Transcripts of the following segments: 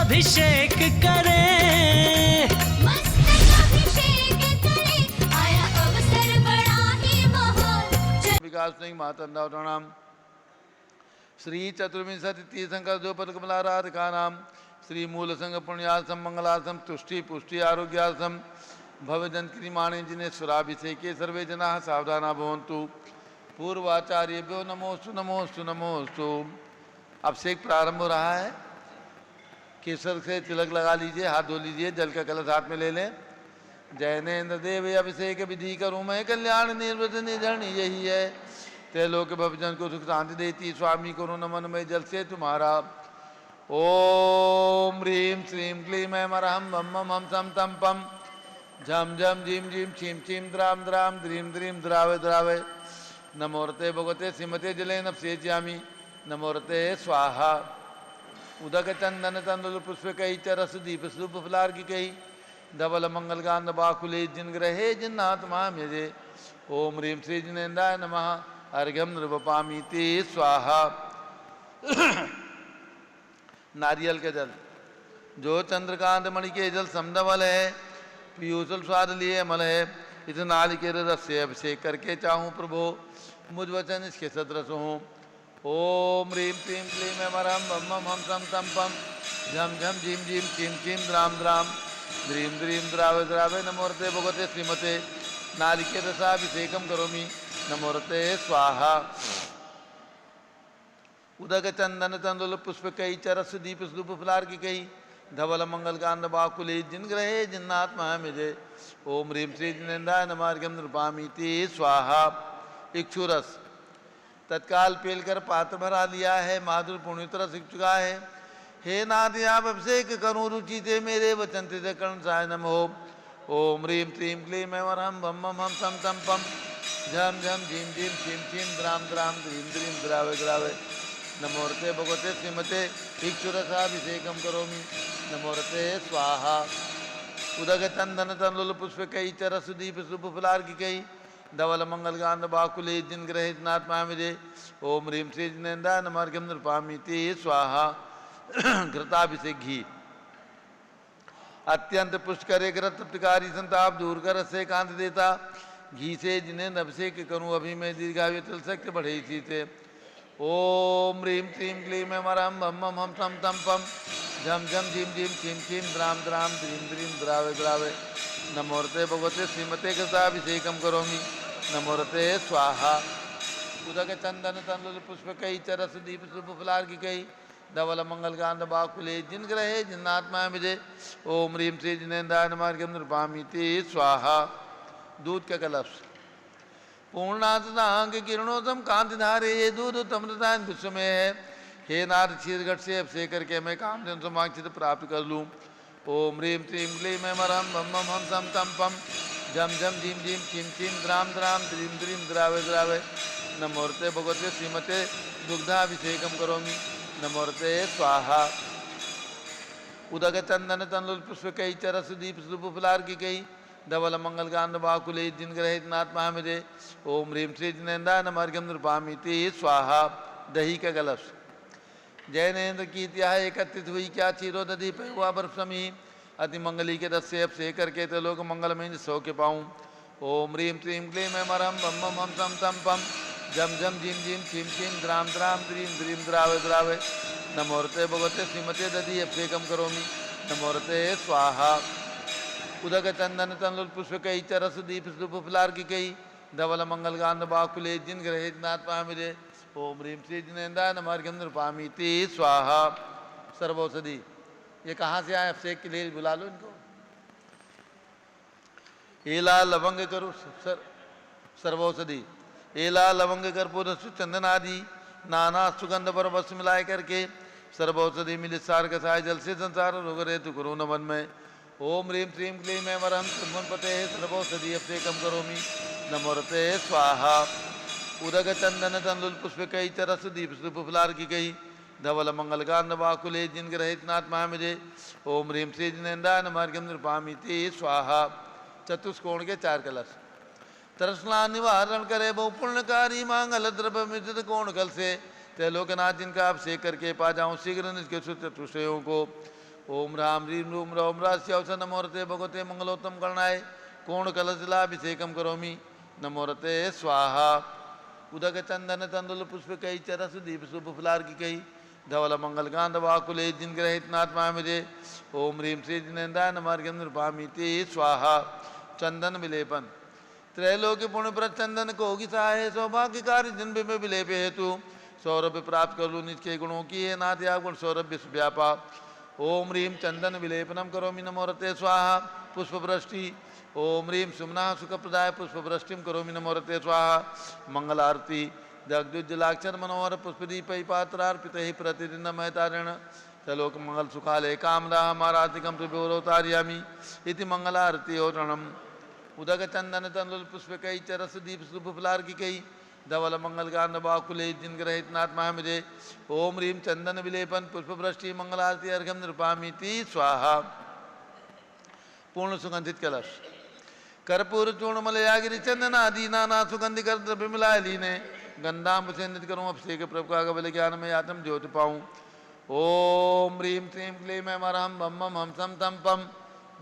अभिषेक करें, मस्तक अभिषेक करें, आया अवसर बड़ा ही महान। विकास सिंह महातंडावताणाम श्री चतुर्विंशति तीर्थंकर द्रौपद कमलाराधिका नाम श्री मूल संघ पुण्यार्थम मंगलार्थम तुष्टि पुष्टि आरोग्यार्थम भवजन क्रियमाणे जिनेश्वराभिषेके सर्वे जना सावधाना भवन्तु। पूर्वाचार्यभ्यो नमोस्तु नमोस्तु नमोस्तु। अभिषेक प्रारंभ हो रहा है। केसर से तिलक लगा लीजिए, हाथ धो लीजिए, जल का कलश हाथ में ले लें। जैनेन्द्र देव अभिषेक विधि करूँ मैं, कल्याण निर्वृत निधरणी यही है। त्रैलोक भवजन को सुख शांति देती, स्वामी करो नमन में जल से तुम्हारा। ओम ह्रीं श्रीं क्लीं ऐं अरहं बम बम हम सम तम पम झम झम झीम झीम छीम छीम द्राम द्राम द्रीं द्रीं द्रावे द्रावे। नमोरते भगवते श्रीमते जले नपसेज्यामि। नमोरते स्वाहा। उदक चंदन तंदुल पुष्प कई चरस दीप सूप फलार की कही धवल मंगल गांध बाकुले जिन ग्रहे जिन्नात्मा मेजे। ओम ह्रीं श्री जिनेन्द्राय नमः। अर्घ्यम नृपपामि ते स्वाहा। नारियल के जल जो चंद्रकांत मणि के जल समधवल है, पीयूषल स्वाद लिए अमल है। इस नारिकेल रस से अभिषेक करके चाहूँ प्रभो मुझ वचन इसके सदृश हूँ। ओम ह्रीं क्लीं क्लीं ऐं अरहं बम बम हम सम तम पम झम झम झीम झीम छीम छीम द्राम द्राम द्रीं द्रीं द्रावे द्रावे। नमोरते भगवते श्रीमते नारिकेल रसाभिषेकम करोमि। नमोरते स्वाहा। उदक चंदन तंदुल पुष्प कई चरस दीप सूप फलार की कही धवल मंगल कांद बाकुले जिन ग्रहे जिन्नात्मा मिजे। ओम ह्रीं श्री जिनेन्द्राय नमः। अर्घ्यम नृपामि ते स्वाहा। इक्षुरस तत्काल पेल कर पात्र भरा लिया है, माधुर पुण्यतर सीख चुका है। हे नाथ आप अभिषेक करूँ रुचि ते मेरे वचन ते कर्ण साय नमो। ओम ह्रीं श्रीं क्लीं ऐं अरहं बम बम हम सम तम पम झम झम झीम झीम छीम छीम द्राम द्राम द्रीं द्रीं द्रावे द्रावे। नमोरते भगवते श्रीमते इक्षुरसाभिषेकम करोमि। नमोरते स्वाहा। उदक चंदन तंदुल पुष्प कई चरस दीप सुप फलार की कई धवल मंगल गांध बाकुले जिन ग्रहे जिनात्मा मिजे। ओम ह्रीं श्री जिनेन्द्राय नमः। अर्घ्यम नृपामि ते स्वाहा। घृताभिषेक घी अत्यंत पुष्ट करे ग्रत तृप्तिकारी संताप दूर कर से कांत देता। घी से जिन्हें अभिषेक करूं अभी मैं दीर्घायु तिल शक्ति बढ़े इसी से। ओम ह्रीं क्लीं क्लीं ऐं अरहं बम बम हम सम तम पम झम झम झीम झीम छीम छीम द्राम द्राम द्रीं द्रीं द्रावे द्रावे। नमोरते भगवते श्रीमते घृताभिषेकम करोमि। नमोरते स्वाहा। उदक चंदन तंदुल पुष्प कई चरस दीप सुप फलार की कई धवल मंगल कांद बाकुले जिन ग्रहे जिन्नात्मा मिजे। ओम ह्रीं श्री जिनेन्द्राय नमः। अर्घ्यम नृपामि ते स्वाहा। दूध का कलश पूर्णांग किरणोत्तम कांति धारे ये दूध तमृतान विश्व में है। हे नाथ क्षीरघट से अभिषेक करके मैं कामधेनु समाक्षित प्राप्त कर लूँ। ओम ह्रीं श्रीं क्लीं ऐं अरहं बम बम हम सम तम पम झम झम झीम झीम छीम छीम द्राम द्राम द्रीं द्रीं द्रावे द्रावे। नमोरते भगवते श्रीमते दुग्धाभिषेकम करोमि। नमोरते स्वाहा। उदक चंदन तंदुल पुष्प कई चरस दीप सूप फलार की कई धवल मंगल कांद बाकुले जिन ग्रहे जिनात्मा मिजे। ओम ह्रीं श्री जिनेन्द्राय नमः। अर्घ्यम नृपामि ते स्वाहा। दही का कलश जैनेन्द्र की त्याह एकत्रित हुई क्या चीरो दधी पे हुआ बर्फ समी। अति मंगली के रस से अभिषेक करके त्रिलोक मंगल में सौ के पाऊँ। ओम ह्रीं श्रीं क्लीं ऐं अरहं बम बम हम सम तम पम झम झम झीम झीम छीम छीम द्राम द्राम द्रीं द्रीं द्रावे द्रावे। नमोरते भगवते श्रीमते दधी अभिषेकम करोमि। नमोरते स्वाहा। उदक चंदन तंदुल पुष्प कई चरस दीप सूप फलार की कई धवल मंगल गांध बाकुले जिन ग्रहे जिनात्मा मिजे। ओम ह्रीं श्री जिनेन्द्राय नमः। अर्घ्यम नृपामि ते स्वाहा। सर्वौषधि ये कहाँ से आए? अभिषेक के लिए बुला लो इनको। एला लवंग करो सर्वौषधि एला लवंग कर्पूर चंदन आदि नाना सुगंध पर वस्त्र मिलाए करके सर्वौषधि मिलित सार कसाय जल से संसार रोग रहे तो करो नमन में। ओम ह्रीं श्रीं क्लीं ऐं अरहं त्रिभुवनपते सर्वौषधि अभिषेकम करोमि। नमोरते स्वाहा। उदक चंदन तंदुल पुष्प कई चरस दीप सूप फलार की कई धवल मंगल कांद बाकुले जिन ग्रहे जिनात्मा मिजे। ओम ह्रीं श्री जिनेन्द्राय नमः। अर्घ्यम नृपामि ते स्वाहा। चतुष्कोण के चार कलश तृष्णा निवारण करे बहु पुण्यकारी मांगल द्रव्य मिश्रित कोण कल से त्रैलोकनाथ जिनका अभिषेक करके पा जाऊँ शीघ्र निष्कृत चतुष्टयों को। ओम राम ह्रीं रूम रौम रास्यवस नमोरते भगवते मंगलोत्तम कर्णाय कोण कलशलाभिषेकम करोमि नमोरते स्वाहा उदक चंदन तंदुल पुष्प कई चरस दीप शुभ फुलार की कई धवल मंगल कांत वाकुले जिन ग्रहित नात्मा मुझे ओम ह्रीं श्री जिनेन्द्राय नमार्गम नृपामिति स्वाहा चंदन विलेपन त्रैलोक्य पुण्य प्रद चंदन को होगी सहाय सौभाग्यकारी जिन में विलेप हेतु सौरभ्य प्राप्त कर लू निज के गुणों की है नाथ या गुण सौरभ्य व्यापा ओम ह्रीं चंदन विलेपनम करोमि नमोरते स्वाहा पुष्पवृष्टि ओम ह्रीं सुमना सुखप्रदाय पुष्पवृष्टिम करोमि नमोरते स्वाहा मंगल आरती जगदुज्जलाक्षर मनोहर पुष्पदीप पात्रार्पित ही प्रतिदिन महतारण तलोक मंगल सुखालय कामदा मारातिकम सुभोरोतार्यामी इति मंगलारती ओरणम उदक चंदन तंदुल पुष्प कई चरस दीप शुभ फुलार की कई धवल मंगल गान बाकुले जिन ग्रहित नात्मा मुझे ओम ह्रीं चंदन विलेपन पुष्पवृष्टि मंगलारती अर्घम नृपामिति स्वाहा पूर्ण सुगंधित कलश कर्पूर चूर्ण मलयागिरी चंदन आदि नाना सुगंधि कर द्रव्य मिलाए लीने गंधाम से नित्य करूँ अभिषेक प्रभु का कबल ज्ञान में आत्म ज्योति पाऊँ ओम ह्रीं क्लीं क्लीं मैं मरहम बम बम हम सम तम पम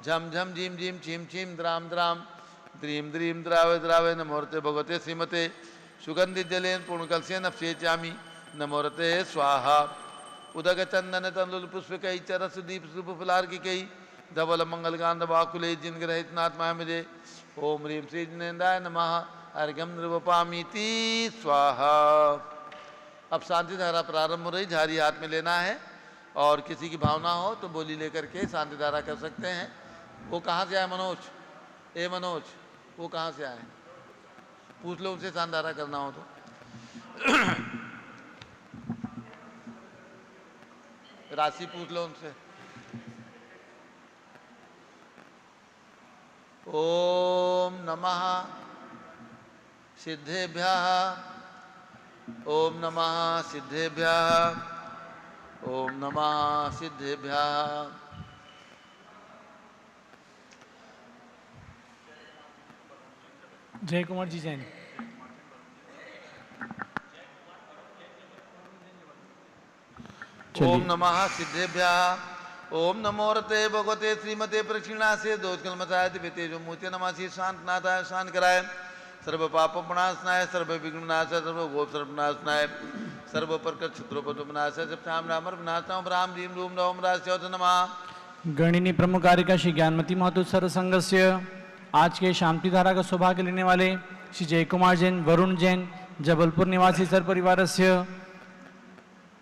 झम झम झीम झीम छीम छीम द्राम द्राम द्रीं द्रीं द्रावे द्रावे नमोरते भगवते श्रीमते सुगंधित जलेन पूर्णकलसेन अभिषेचामि नमोरते स्वाहा उदक चंदन तंदुल पुष्प कई चरस दीप शुभ फुलार की कई धवल मंगल गांध बाकुले जिन ग्रहित नात्मा मुझे ओम ह्रीं श्री जिनेन्द्राय नमः अर्घ्यम नृपामिति स्वाहा। अब शांति धारा प्रारंभ हो रही, झारी हाथ में लेना है और किसी की भावना हो तो बोली लेकर के शांति धारा कर सकते हैं। वो कहाँ से आए मनोज? ए मनोज, वो कहाँ से आए? पूछ लो उनसे शांति धारा करना हो तो। राशि पूछ लो उनसे। ओम नमः सिद्धेभ्यः ओम नमः सिद्धेभ्यः ओम नमः सिद्धेभ्यः। जय कुमार जी जैन। ओम नमः सिद्धेभ्यः ओम नमोरते भगवते श्रीमते प्रक्षिणासे दोषकलमसाय दिव्यतेजो मूर्ति नमः श्री शांतनाथाय शांत कराय सर्व पाप प्रणाशनाय सर्व विघ्न विनाशाय सर्व गोप सर्वनाशनाय सर्व प्रकट शत्रुपनाशाय सप्ताम राम विनाशाय राम ह्रीं रूम रौम रास्यवस नमः। गणिनी प्रमुख कारिका श्री ज्ञानमती महतो सरसंघस्य आज के शांति धारा का सौभाग्य लेने वाले श्री जय कुमार जैन, वरुण जैन, जबलपुर निवासी सर परिवारस्य,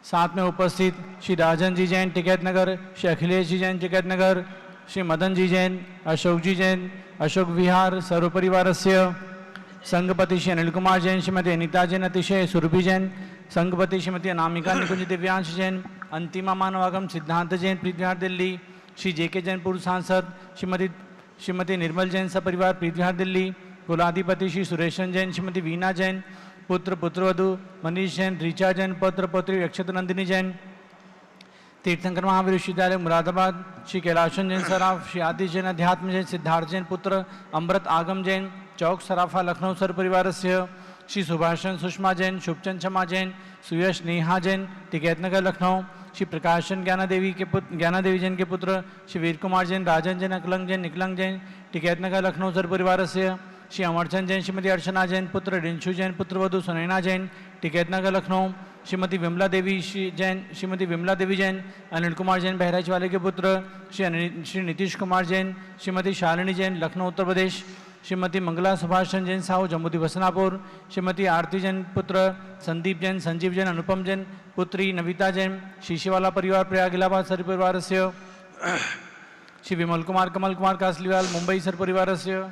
साथ में उपस्थित श्री राजन जी जैन टिकैत नगर, श्री अखिलेश जी जैन टिकैत नगर, श्री मदन जी जैन, अशोक जी जैन, अशोक विहार सर्व परिवारस्य, संघपति श्री अनिल कुमार जैन, श्रीमती अनिता जैन, अतिशय सुरभि जैन, संघपति श्रीमती अनामिका निकुंज दिव्यांश जैन, अंतिमा मानवागम सिद्धांत जैन प्रीतिविहार दिल्ली, श्री जेके जैन पूर्व सांसद, श्रीमती निर्मल जैन सपरिवार प्रीतिविहार दिल्ली, कुलाधिपति श्री सुरेशन जैन, श्रीमती वीना जैन, पुत्र पुत्रवधु मनीष जैन, ऋचा जैन, पुत्र पुत्री अक्षत नंदिनी जैन, तीर्थंकर महावीर विश्वविद्यालय मुरादाबाद, श्री कैलाशन जैन सराफ, श्री आदि जैन अध्यात्म जैन, सिद्धार्थ जैन पुत्र अमृत आगम जैन, चौक सराफा लखनऊ सर परिवारस्य, श्री सुभाषण सुषमा जैन, शुभचंद क्षमा जैन, सुयश नेहा जैन टिकैतनगर लखनऊ, श्री प्रकाशन ज्ञानादेवी जैन के पुत्र श्री वीर कुमार जैन, राजन जैन, अकलंग जैन, निकलंग जैन टिकैतनगर लखनऊ सर परिवारस्य, श्री अमरचंद जैन, श्रीमती अर्चना जैन, पुत्र रिंशु जैन, पुत्रवधु सुनैना जैन टिकैतनगर लखनऊ, श्रीमती विमला देवी जैन, अनिल कुमार जैन बहराइच वाले के पुत्र श्री नीतीश कुमार जैन, श्रीमती शालिनी जैन लखनऊ उत्तर प्रदेश, श्रीमती मंगला सुभाषचंद जैन साहू जम्मूदी बसनापुर, श्रीमती आरती जैन पुत्र संदीप जैन, संजीव जैन, अनुपम जैन पुत्री नविता जैन, शीशीवाला परिवार प्रयाग इलाहाबाद सर परिवारस्य, श्री विमल कुमार कमल कुमार कासलीवाल मुंबई सर परिवारस्य,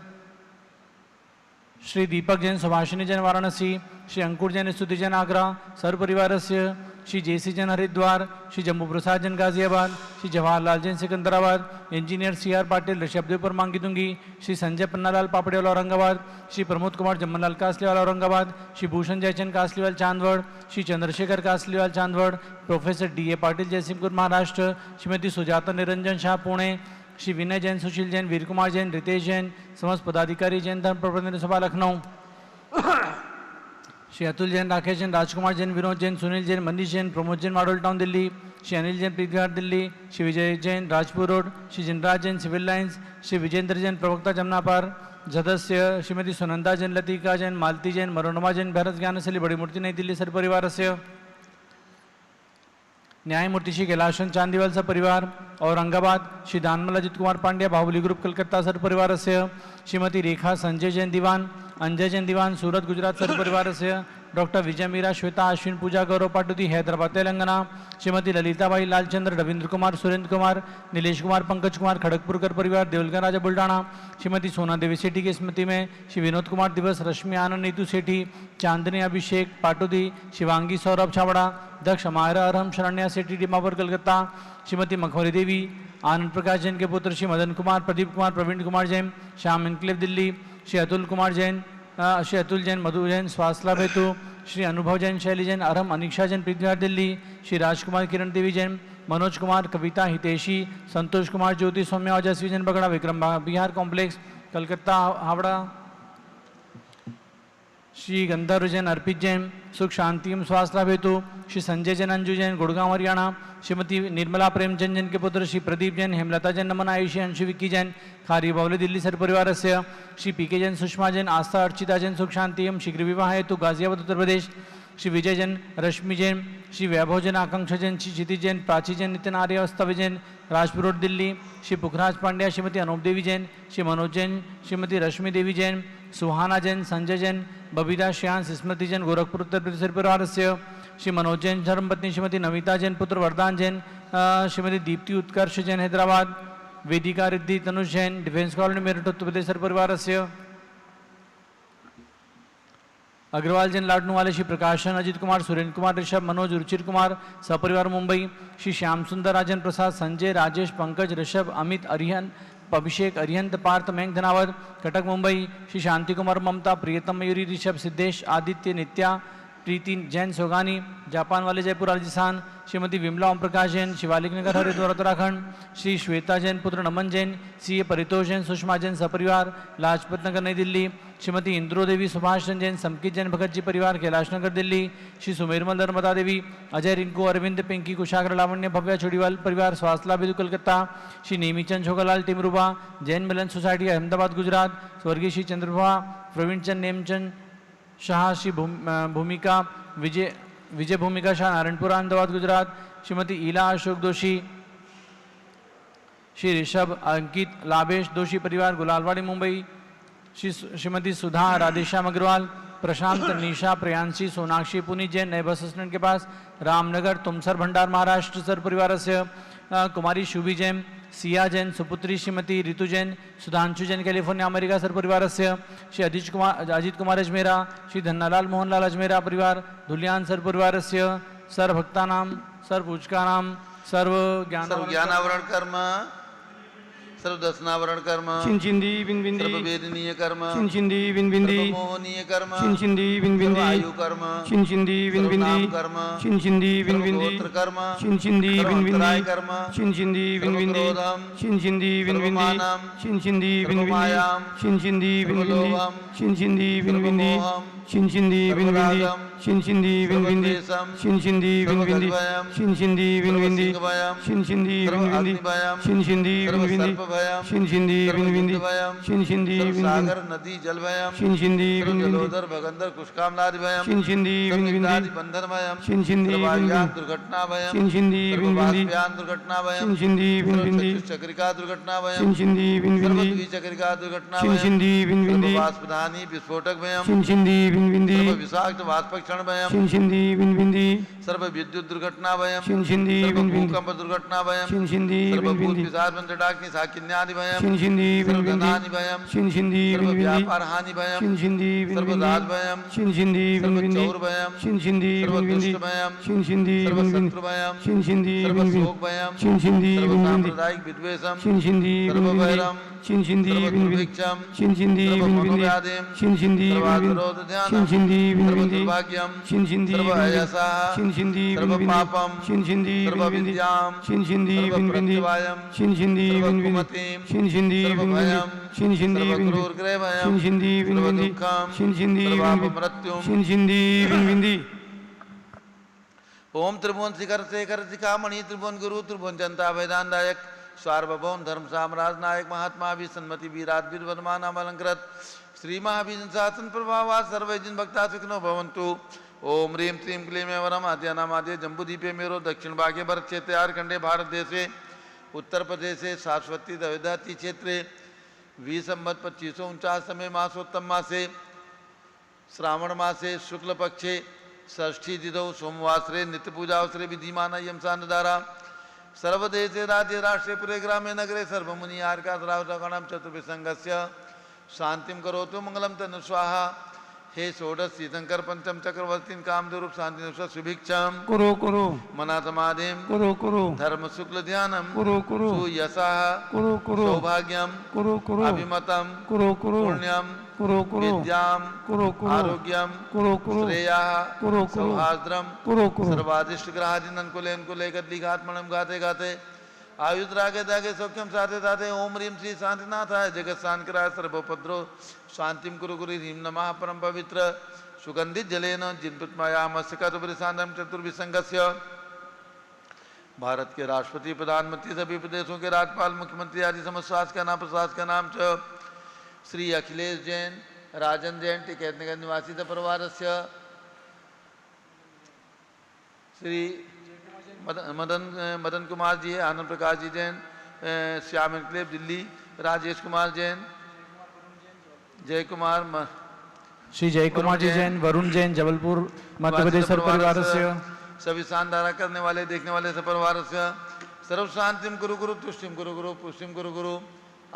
श्री दीपक जैन सुभाषिनी जैन वाराणसी, श्री अंकुर जैन स्तुति जैन आगरा सर परिवारस्य, Shri JC Jain Haridwar, Shri Jammu Prasad Jain Ghaziabad, Shri Jawaharlal Jain Secunderabad, engineer C R Patil Rishabhdev Mangitungi, Shri Sanjay Pannalal Papdewal Aurangabad, Shri Pramod Kumar Jamnalal Kasliwal Aurangabad, Shri Bhushan Jaichand Kasliwal Chandwad, Shri Chandrashekhar Kasliwal Chandwad, professor D A Patil Jaysingpur Maharashtra, Shrimati Sujata Niranjan Shah Pune, Shri Vinay Jain, Sushil Jain, Veer Kumar Jain, Ritesh Jain, समस्त पदाधिकारी जैन धर्म प्रबंधन सभा Lucknow, Shri Atul Jain, Rakesh Jain, Rajkumar Jain, Vinod Jain, Sunil Jain, Manish Jain, Pramod Jain, model town Delhi. Shri Anil Jain, Pritighat Delhi. Shri Vijay Jain, Rajpur road. Shri Jinraj Jain, civil lines. Shri Vijender Jain, प्रवक्ता जमनापार। सदस्य श्रीमती सुनंदा जैन, लतिका जैन, मालती जैन, मनोरमा जैन, भारत ज्ञानशैली बड़ी मूर्ति नई दिल्ली सपरिवार से। न्यायमूर्ति श्री कैलाशन चांदीवाल सपरिवार। औरंगाबाद श्री दानमल अजित कुमार पांड्या, बाहुबली ग्रुप कलकत्ता सपरिवार से। श्रीमती रेखा संजय जैन दीवान, अंजय जैन दीवान, सूरत गुजरात सपरिवार से। डॉक्टर विजय मीरा, श्वेता अश्विन, पूजा गौरव पाटुदी, हैदराबाद तेलंगाना। श्रीमती ललिताबाई लालचंद्र, रविंद्र कुमार, सुरेंद्र कुमार, नीलेश कुमार, पंकज कुमार, खड़गपुरकर परिवार, देवलकर राजा बुल्डाना। श्रीमती सोना देवी सेठी की स्मृति में श्री विनोद कुमार दिवस, रश्मि आनंद, नीतू सेठी, चांदनी अभिषेक पाटुदी, शिवांगी सौरभ छावड़ा, दक्ष मायरा अरहम, शरण्या सेठी, डिमापुर कलकत्ता। श्रीमती मखौरी देवी, आनंद प्रकाश जैन के पुत्र श्री मदन कुमार, प्रदीप कुमार, प्रवीण कुमार जैन, श्याम इनक्लेव दिल्ली। श्री अतुल कुमार जैन, श्री अतुल जैन, मधु जैन, स्वासला बेतु। श्री अनुभव जैन, शैली जैन, अरहम, अनिक्षा जैन, प्रीतिघाट दिल्ली। श्री राजकुमार, किरण देवी जैन, मनोज कुमार, कविता, हितेशी, संतोष कुमार, ज्योति, सौम्या, ओजस्वी जैन बगड़ा, विक्रम बिहार कॉम्प्लेक्स कलकत्ता हावड़ा। श्री गंधर्व जैन, अर्पित जैन, सुख शांतिम स्वास्थ्य हेतु। श्री संजय जैन, अंजू जैन, गुड़गांव हरियाणा। श्रीमती निर्मला प्रेमचंद जैन के पुत्र श्री प्रदीप जैन, हेमलता जैन, नमन आयुषी, अंशु विक्की जैन, खारी बावली दिल्ली सपरिवार से। श्री पीके जैन, सुषमा जैन, आस्था, अर्चिता जैन, सुख शांतिम, शीघ्र विवाह हेतु गाजियाबाद उत्तर प्रदेश। श्री विजय जैन, रश्मि जैन, श्री वैभव जैन, आकांक्षा जैन, श्री क्षिति जैन, प्राची जैन, नितिन आर्य, अस्तव जैन, राजपुर रोड दिल्ली। श्री पुखराज पांड्या, श्रीमती अनूप देवी जैन, श्री मनोज जैन, श्रीमती रश्मि देवी जैन, सुहाना जैन, संजय जैन, बबीता श्यान, स्मृति जैन, गोरखपुर उत्तर प्रदेश परिवार से। श्री मनोज जैन, धर्मपत्नी श्रीमती नमिता जैन, पुत्र वरदान जैन, श्रीमती दीप्ति उत्कर्ष जैन, हैदराबाद। वेदिका रिद्धि तनुष जैन, डिफेंस कॉलोनी मेरठ उत्तर प्रदेश परिवार से। अग्रवाल जैन, लाडनू वाले श्री प्रकाशन, अजित कुमार, सुरेंद्र कुमार, ऋषभ, मनोज, रुचिर कुमार सपरिवार मुंबई। श्री श्याम सुंदर, राजन प्रसाद, संजय, राजेश, पंकज, ऋषभ, अमित, अरिहन, अभिषेक, अरिहंत, पार्थ, मेघ धनावत, कटक मुंबई। श्री शांति कुमार, ममता, प्रियतम, मयूरी, ऋषभ, सिद्धेश, आदित्य, नित्या, प्रीति जैन, सोगानी, जापान वाले जयपुर राजस्थान। श्रीमती विमला ओम प्रकाश जैन, शिवालिक नगर हरिद्वार उत्तराखंड। श्री श्वेता जैन, पुत्र नमन जैन, सी परितोष जैन, सुषमा जैन सपरिवार, लाजपत नगर नई दिल्ली। श्रीमती इंद्रो देवी, सुभाष चंद्र जैन, समकित जैन, भगत जी परिवार, कैलाश नगर दिल्ली। श्री सुमेरमल, नर्मदा देवी, अजय, रिंकू, अरविंद, पिंकी, कुशाग्र, लावण्य, भव्या, चोड़ीवाल परिवार, स्वास्थला बिदु कलकत्ता। श्री नेमीचंद, छोगालाल, टिमरूबा, जैन मिलन सोसाइटी, अहमदाबाद गुजरात। स्वर्गीय श्री चंद्रभा, प्रवीण चंद, नेमचंद शाह, श्री भूमिका, विजय भूमिका शाह, नारायणपुर, अहमदाबाद गुजरात। श्रीमती ईला अशोक दोषी, श्री ऋषभ, अंकित, लाभेश दोषी परिवार, गुलालवाड़ी मुंबई। श्रीमती सुधा, राधेश्याम अग्रवाल, प्रशांत, निशा, प्रियांशी, सोनाक्षी, पुनीत जैन, नए बस स्टैंड के पास, रामनगर, तुमसर भंडार महाराष्ट्र सर परिवार से। कुमारी शुभी जैन, सिया जैन, सुपुत्री श्रीमती ऋतु जैन, सुधांशु जैन, कैलिफोर्निया अमेरिका सर परिवार से। श्री अजित कुमार अजमेरा, श्री धन्नालाल मोहनलाल अजमेरा परिवार, धुलियान सर परिवार से। सर्व भक्तानाम, सर्व पूजकानाम, सर्व ज्ञानावरण कर्म, सर्व दर्शनावरण कर्म, चिंचिंदी बिंबिंदी, सर्व वेदनीय कर्म, चिंचिंदी बिंबिंदी, सर्व मोहनीय कर्म, चिंचिंदी बिंबिंदी, आयु कर्म, चिंचिंदी बिंबिंदी, सर्वनाम कर्म, चिंचिंदी बिंबिंदी, सर्वगोत्र कर्म, चिंचिंदी बिंबिंदी, सर्वांतराय कर्म, चिंचिंदी बिंबिंदी, सर्वक्रोधम, चिंचिंदी बिंबिंदी, सर्वमानम, चिंचिंदी बिंबिंदी, सर्वमायाम, चिंचिंदी बिंबिंदी, सर्वलोभम, चिंचिंदी बिंबिंदी, सर्वमोहम, चिंचिंदी बिंबिंदी, सर्वरागम, चिंचिंदी बिंबिंदी, सर्वद्वेषम, चिंचिंदी बिंबिंदी, सर्वगर्भयम, चिंचिंदी बिंबिंदी, सर्वसिंहभयम, चिंचिंदी बिंबिंदी, सर्वाग्निभयम, चिंचिंदी बिंबिंदी, सर्वसर्पभयम, चिंचिंदी बिंबिंदी, सर्वयुद्धभयम, चिंचिंदी बिंबिंदी, सर्वसागर नदी जलभयम, चिंचिंदी बिंबिंदी, सर्वजलोदर भगंदर कुष्कामलादिभयम, चिंचिंदी बिंबिंदी, सर्वनिग्धादि बंधनभयम, चिंचिंदी सर्ववाह्यान बिंबिंदी, दुर्घटनाभयम, चिंचिंदी बिंबिंदी, सर्वबाष्पयान दुर्घटनाभयम, चिंचिंदी बिंबिंदी, सर्वचक्षुचक्रिका दुर्घटनाभयम, चिंचिंदी बिंबिंदी, सर्वद्विचक्रिका दुर्घटनाभयम, चिंचिंदी बिंबिंदी, सर्ववाष्पधानी विस्फोटकभयम, चिंचिंदी बिंबिंदी, सर्वविषाक्त वाष्पक्षणभयम, चिंचिंदी बिंबिंदी, सर्व विद्युत दुर्घटनाभयम, चिंचिंदी बिंबिंदी, भूकंप दुर्घटनाभयम, चिंचिंदी सर्वभूत बिंबिंदी, विशाल मंत्रडाग्नि साकिन्यादिभयम, चिंचिंदी बिंबिंदी, सर्वधनानिभयम, चिंचिंदी बिंबिंदी, सर्वव्यापारहानिभयम, चिंचिंदी बिंबिंदी, सर्वदासभयम, चिंचिंदी बिंबिंदी, सर्वचौरभयम, चिंचिंदी बिंबिंदी, सर्वदुष्टभयम, चिंचिंदी बिंबिंदी, सर्वशत्रुभयम, चिंचिंदी बिंबिंदी, सर्वशोकभयम, चिंचिंदी बिंबिंदी, सर्वसाम्प्रदायिक विद्वेषम, चिंचिंदी बिंबिंदी, सर्वभैरम, चिंचिंदी बिंबिंदी, सर्वदुर्भिक्षम, चिंचिंदी बिंबिंदी, सर्वमनोव्याधिम, चिंचिंदी बिंबिंदी, सर्वासुरोधध्यानम, चिंचिंदी बिंबिंदी, सर्वदुर्भाग्यम, चिंचिंदी बिंबिंदी, सर्वअयसः, चिंचिंदी बिंबिंदी, सर्वपापम, चिंचिंदी बिंबिंदी, सर्वविद्याम, चिंचिंदी बिंबिंदी, सर्वप्रत्यवायम, चिंचिंदी बिंबिंदी, सर्वविमुक्तिं शिंदी सर्वभयं शिंदी सर्वक्रूरग्रहभयं शिंदी सर्वदुःखं शिंदी सर्वापमृत्युं शिंदी ओम त्रिभुवन शिखर शेखर शिखामणि त्रिभुवन गुरु त्रिभुवन जनता वेदांतायक सार्वभौम धर्म साम्राज्य नायक महात्मा भी सन्मति वीराट वीर वर्मान अलंकृत श्री महावीर शासन प्रभावा सर्वे जिन भक्ता सुखिनो भवन्तु। ओम ह्रीं श्रीं क्लीं वरम आद्यानामाद्य जम्बूदीपे मेरो दक्षिण भागे भरत क्षेत्रे आर्कंडे भारत देशे उत्तर प्रदेशे शाश्वती दवेदाती क्षेत्रे 20 संवत 2549 में मासोत्तम मासे श्रावण मासे शुक्ल पक्षे षष्ठी तिथौ सोमवासरे नित्य पूजावसरे विधिमान यम सान्धारा सर्वदेशे राज्य राष्ट्रे पुरे ग्रामे नगरे सर्वमुनि आर्काश्रावणम चतुर्विसंगस्य शांतिम करोतु मंगलम तनु स्वाहा। हे षोडश तीर्थंकर पंचम चक्रवर्ती कामदेव शांति सुभिक्षम करो मना समाधिम करो धर्म शुक्ल ध्यानम करो सुयसा करो सौभाग्यम करो अभिमतम करो पुण्यम करो विद्याम करो आरोग्यम करो श्रेया करो सौहार्द्रम करो सर्वादिष्ट ग्रहादीन कुले कुले गद्ली घातमणम गाते गाते आयुध रागे दागे सौख्यम साथे साथे ओम ह्रीं श्री शांतिनाथाय जगत शांतिकराय सर्वोपद्रो शांतिम कुरु गुरु ह्रीं नमः परम पवित्र सुगंधित जलेन जिनपुत्मयामस्कतुपरिसांद्रम चतुर्विसंगस्य। भारत के राष्ट्रपति प्रधानमंत्री सभी प्रदेशों के राज्यपाल मुख्यमंत्री आदि समस्त प्रशासक का नाम च श्री अखिलेश जैन राजन जैन टिकैत नगर निवासी परिवारस्य श्री मदन कुमार जी आनंद प्रकाश जी जैन श्याम एनक्लेव दिल्ली राजेश कुमार जैन जय कुमार श्री जय कुमार जी जैन वरुण जैन जबलपुर मध्य प्रदेश परिवार से सभी शानदारा करने वाले देखने वाले परिवार से सर्व शांतिम गुरु गुरु तुष्टिम गुरु गुरु पुष्टिम गुरु गुरु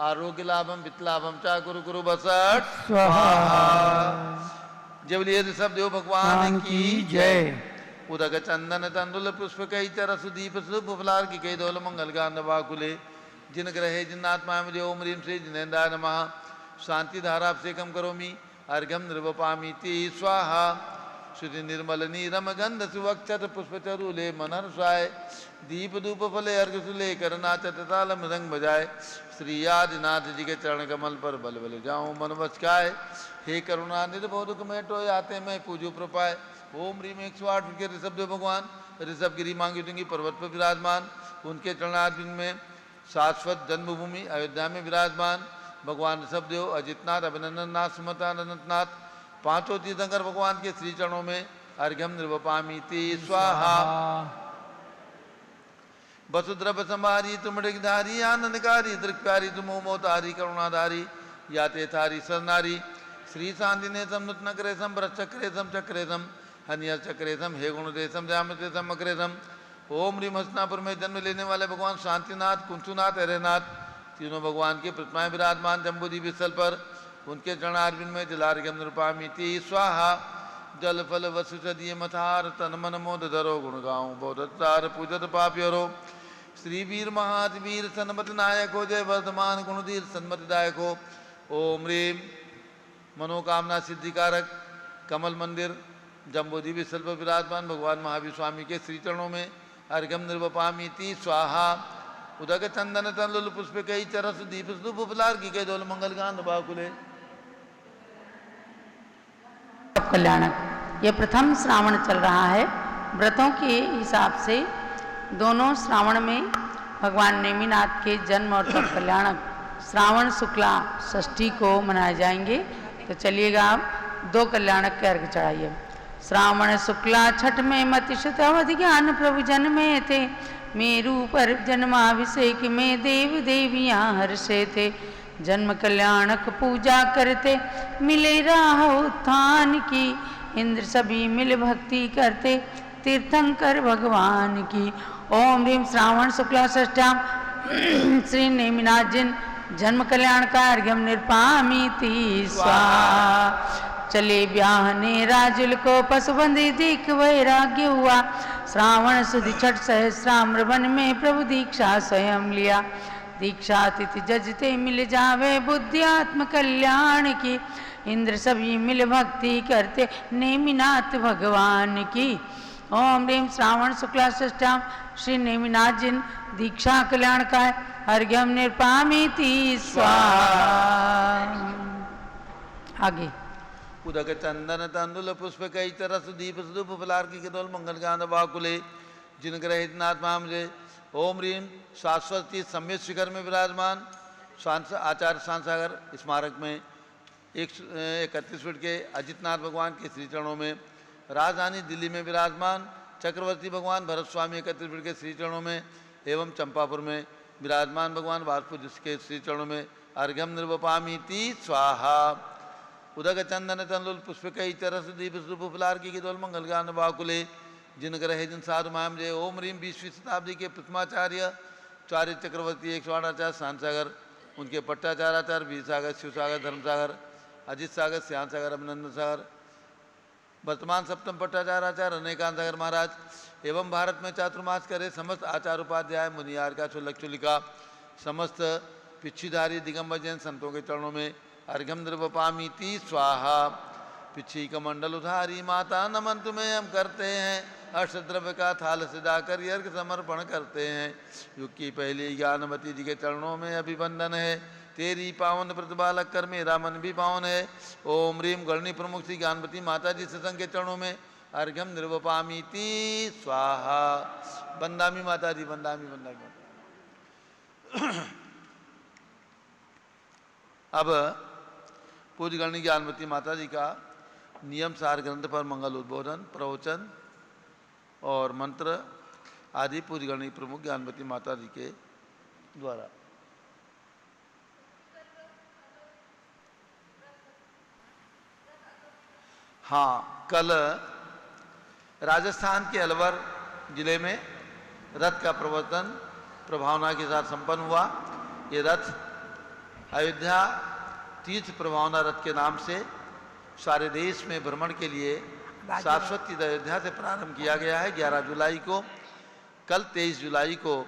आरोग्य लाभम वित्त लाभम चा गुरु गुरु बसठ जब लिए सब देव भगवान की जय। उदक चंदन तंदुल पुष्प कई चरस दीप शुभ फलार की कई दौल मंगल गान वाकुले जिन ग्रहे जिन्नात्मा मिले ओम ह्रीं श्री जिनेन्द्राय नमः शांति धारा अभिषेकम करोमि अर्घ्यम निर्वपामि ति स्वाहा श्रुति निर्मल नीरम गंध सुवक्षत पुष्पचरूले मनहर स्वाय दीप धूप फले अर्घ सुले करनाचत ताल मृदंग बजाए श्री आदिनाथ जी के चरण कमल पर बल बल जाऊं मन बचकाए। हे करुणा निर्बोधक मेटो याते मैं पूजो प्रपाय ओम ह्रीं 108 के ऋषभ देव भगवान ऋषभ गिरी मांगी दुंगी पर्वत पर विराजमान उनके चरणार्जुन में शाश्वत जन्मभूमि अयोध्या में विराजमान भगवान ऋषभ देव अजितनाथ अभिनंदन नाथ सुमतानंदनाथ पांचों तीर्थंकर भगवान के श्री चरणों में अर्घ्यम निर्वपामि ति स्वाहा। वसुद्रव संहारी तुमृगधारी आनंदकारी दृक्प्यारी तुमो मोतारी करुणाधारी याते थारी सरनारी श्री शांति ने समुत नकरेशम व्रतचक्रेशम चक्रेशम हनियर चक्रेशम हे गुणदेशम जामतेशम अग्रेशम। ओम ह्रीं हस्तिनापुर में जन्म लेने वाले भगवान शांतिनाथ कुंचुनाथ हरेनाथ तीनों भगवान की प्रतिमाएं विराजमान जम्बूद्वीप स्थल पर उनके चरणारविंद में जलार्घ्यम निर्वपामि ति स्वाहा। जल फल वसुषदीय मथार तन मन मोद धरो गुण गाऊं बोधतार पूजत पाप्यरो श्री वीर महावीर सन्मत नायक हो जय वर्धमान गुणधीर सन्मति दायक हो। ओम ह्रीं मनोकामना सिद्धिकारक कमल मंदिर जम्बूद्वीप स्थल पर विराजमान भगवान महावीर स्वामी के श्री चरणों में अर्घ्यम निर्वपामि ति स्वाहा। उदक चंदन तंदुल पुष्प कई चरस दीप स्तूप फलार की कई दौल मंगल गान बाकुले। कल्याणक ये प्रथम श्रावण चल रहा है। व्रतों के हिसाब से दोनों श्रावण में भगवान नेमिनाथ के जन्म और तप कल्याणक श्रावण शुक्ला षष्ठी को मनाए जाएंगे। तो चलिएगा आप 2 कल्याणक के अर्घ चढ़ाइए। श्रावण शुक्ला छठ में मतिशत अवधि ज्ञान प्रभु जन्मे थे मेरू पर जन्माभिषेक में देव देवियाँ हर्षे थे जन्म कल्याणक पूजा करते मिले राह उत्थान की इंद्र सभी मिल भक्ति करते तीर्थंकर भगवान की। ओम ह्रीं श्रावण शुक्ला षष्ठ्याम श्री नेमिनाथ जिन जन्म कल्याण का अर्घ्यम निर्वपामि ति स्वाहा। चले ब्याहने राजुल को पशुबंदी दिख वैराग्य हुआ श्रावण सुधि छठ सहस्राम्र वन में प्रभु दीक्षा स्वयं लिया दीक्षा तिथि जजते मिल जावे बुद्धि आत्म कल्याण की इंद्र सभी मिल भक्ति करते नेमिनाथ भगवान की। ओम ह्रीं श्रावण शुक्ला षष्ठ्याम श्री नेमिनाथ जिन दीक्षा कल्याणकाय अर्घ्यम निर्पामीति स्वाहा। आगे उदक चंदन तंदुल पुष्प कई तरस दीप सुदूप फलार की केतोल मंगल गांध वाकुले जिन ग्रहित नाथ मामजे। ओम ह्रीं शाश्वती सम्यक शिखर में विराजमान आचार्य शांतसागर स्मारक में 31 फीट के अजितनाथ भगवान के श्री चरणों में, राजधानी दिल्ली में विराजमान चक्रवर्ती भगवान भरत स्वामी 31 फीट के श्री चरणों में, एवं चंपापुर में विराजमान भगवान वासुपुर के श्री चरणों में अर्घ्यम निर्वपामीति स्वाहा। उदक चंदन तंदुल पुष्प कई चरस दीप सुप फुलार की केतोल मंगल गान वाकुले जिन ग्रहे जिन साधु माम जय। ओम ह्रीं 20वीं शताब्दी के प्रथमाचार्य चार्य चक्रवर्ती 108 शांतसागर, उनके पट्टाचार्याचार्य वीर सागर, शिव सागर, धर्म सागर, अजित सागर, श्याम सागर, अभिनंदन सागर, वर्तमान सप्तम पट्टाचार्याचार्य अनेकांत सागर महाराज एवं भारत में चातुर्मास करे समस्त आचार्य उपाध्याय मुनियार का चुलिका समस्त पिछीधारी दिगंबर जैन संतों के चरणों में अर्घ्यम द्रवपामीति स्वाहा। पिछी कमंडल उधारी माता नमन तुम्हें हम करते हैं, अष्टद्रव्य का थाल सजाकर अर्घ्य समर्पण करते हैं। युग की पहली ज्ञानवती जी के चरणों में अभिवंदन है, तेरी पावन प्रतिबालक कर मेरा मन भी पावन है। ओम ह्रीं गणनी प्रमुख श्री ज्ञानवती माता जी सत्संग के चरणों में अर्घ्यम निर्वपामीति स्वाहा। बंदामी माता जी, बंदामी बंदामी माता। अब पूज्य गणनी ज्ञानवती माता जी का नियम सार ग्रंथ पर मंगल उद्बोधन, प्रवचन और मंत्र आदि पूज्य गणनी प्रमुख ज्ञानवती माता जी के द्वारा। हाँ, कल राजस्थान के अलवर जिले में रथ का प्रवर्तन प्रभावना के साथ संपन्न हुआ। ये रथ अयोध्या तीर्थ प्रभावना रथ के नाम से सारे देश में भ्रमण के लिए शाश्वत तीर्थ अयोध्या से प्रारंभ किया गया है। 11 जुलाई को, कल 23 जुलाई को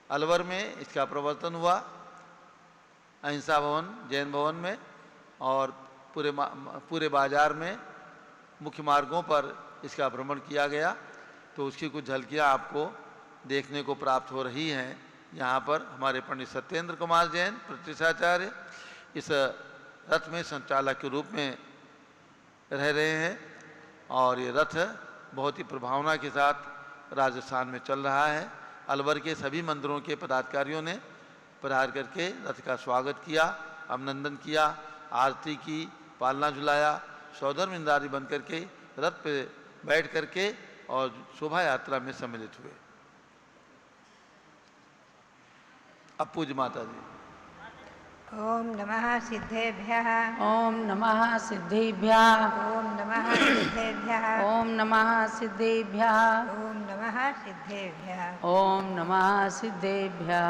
अलवर में इसका प्रवर्तन हुआ, अहिंसा भवन जैन भवन में, और पूरे बाजार में मुख्य मार्गों पर इसका भ्रमण किया गया। तो उसकी कुछ झलकियाँ आपको देखने को प्राप्त हो रही हैं। यहाँ पर हमारे पंडित सत्येंद्र कुमार जैन प्रतिष्ठाचार्य इस रथ में संचालक के रूप में रह रहे हैं, और ये रथ बहुत ही प्रभावना के साथ राजस्थान में चल रहा है। अलवर के सभी मंदिरों के पदाधिकारियों ने पधार करके रथ का स्वागत किया, अभिनंदन किया, आरती की, पालना झुलाया, सौधर्मिंदारी बन करके रथ पे बैठ करके और शोभा यात्रा में सम्मिलित हुए। अब पूज्य माता जी। ओम नमः सिद्धेभ्यः। ओम नमः सिद्धेभ्यः। ओम नमः सिद्धेभ्यः। ओम नमः सिद्धेभ्यः। ओम नमः सिद्धेभ्यः। ओम नमः सिद्धेभ्यः।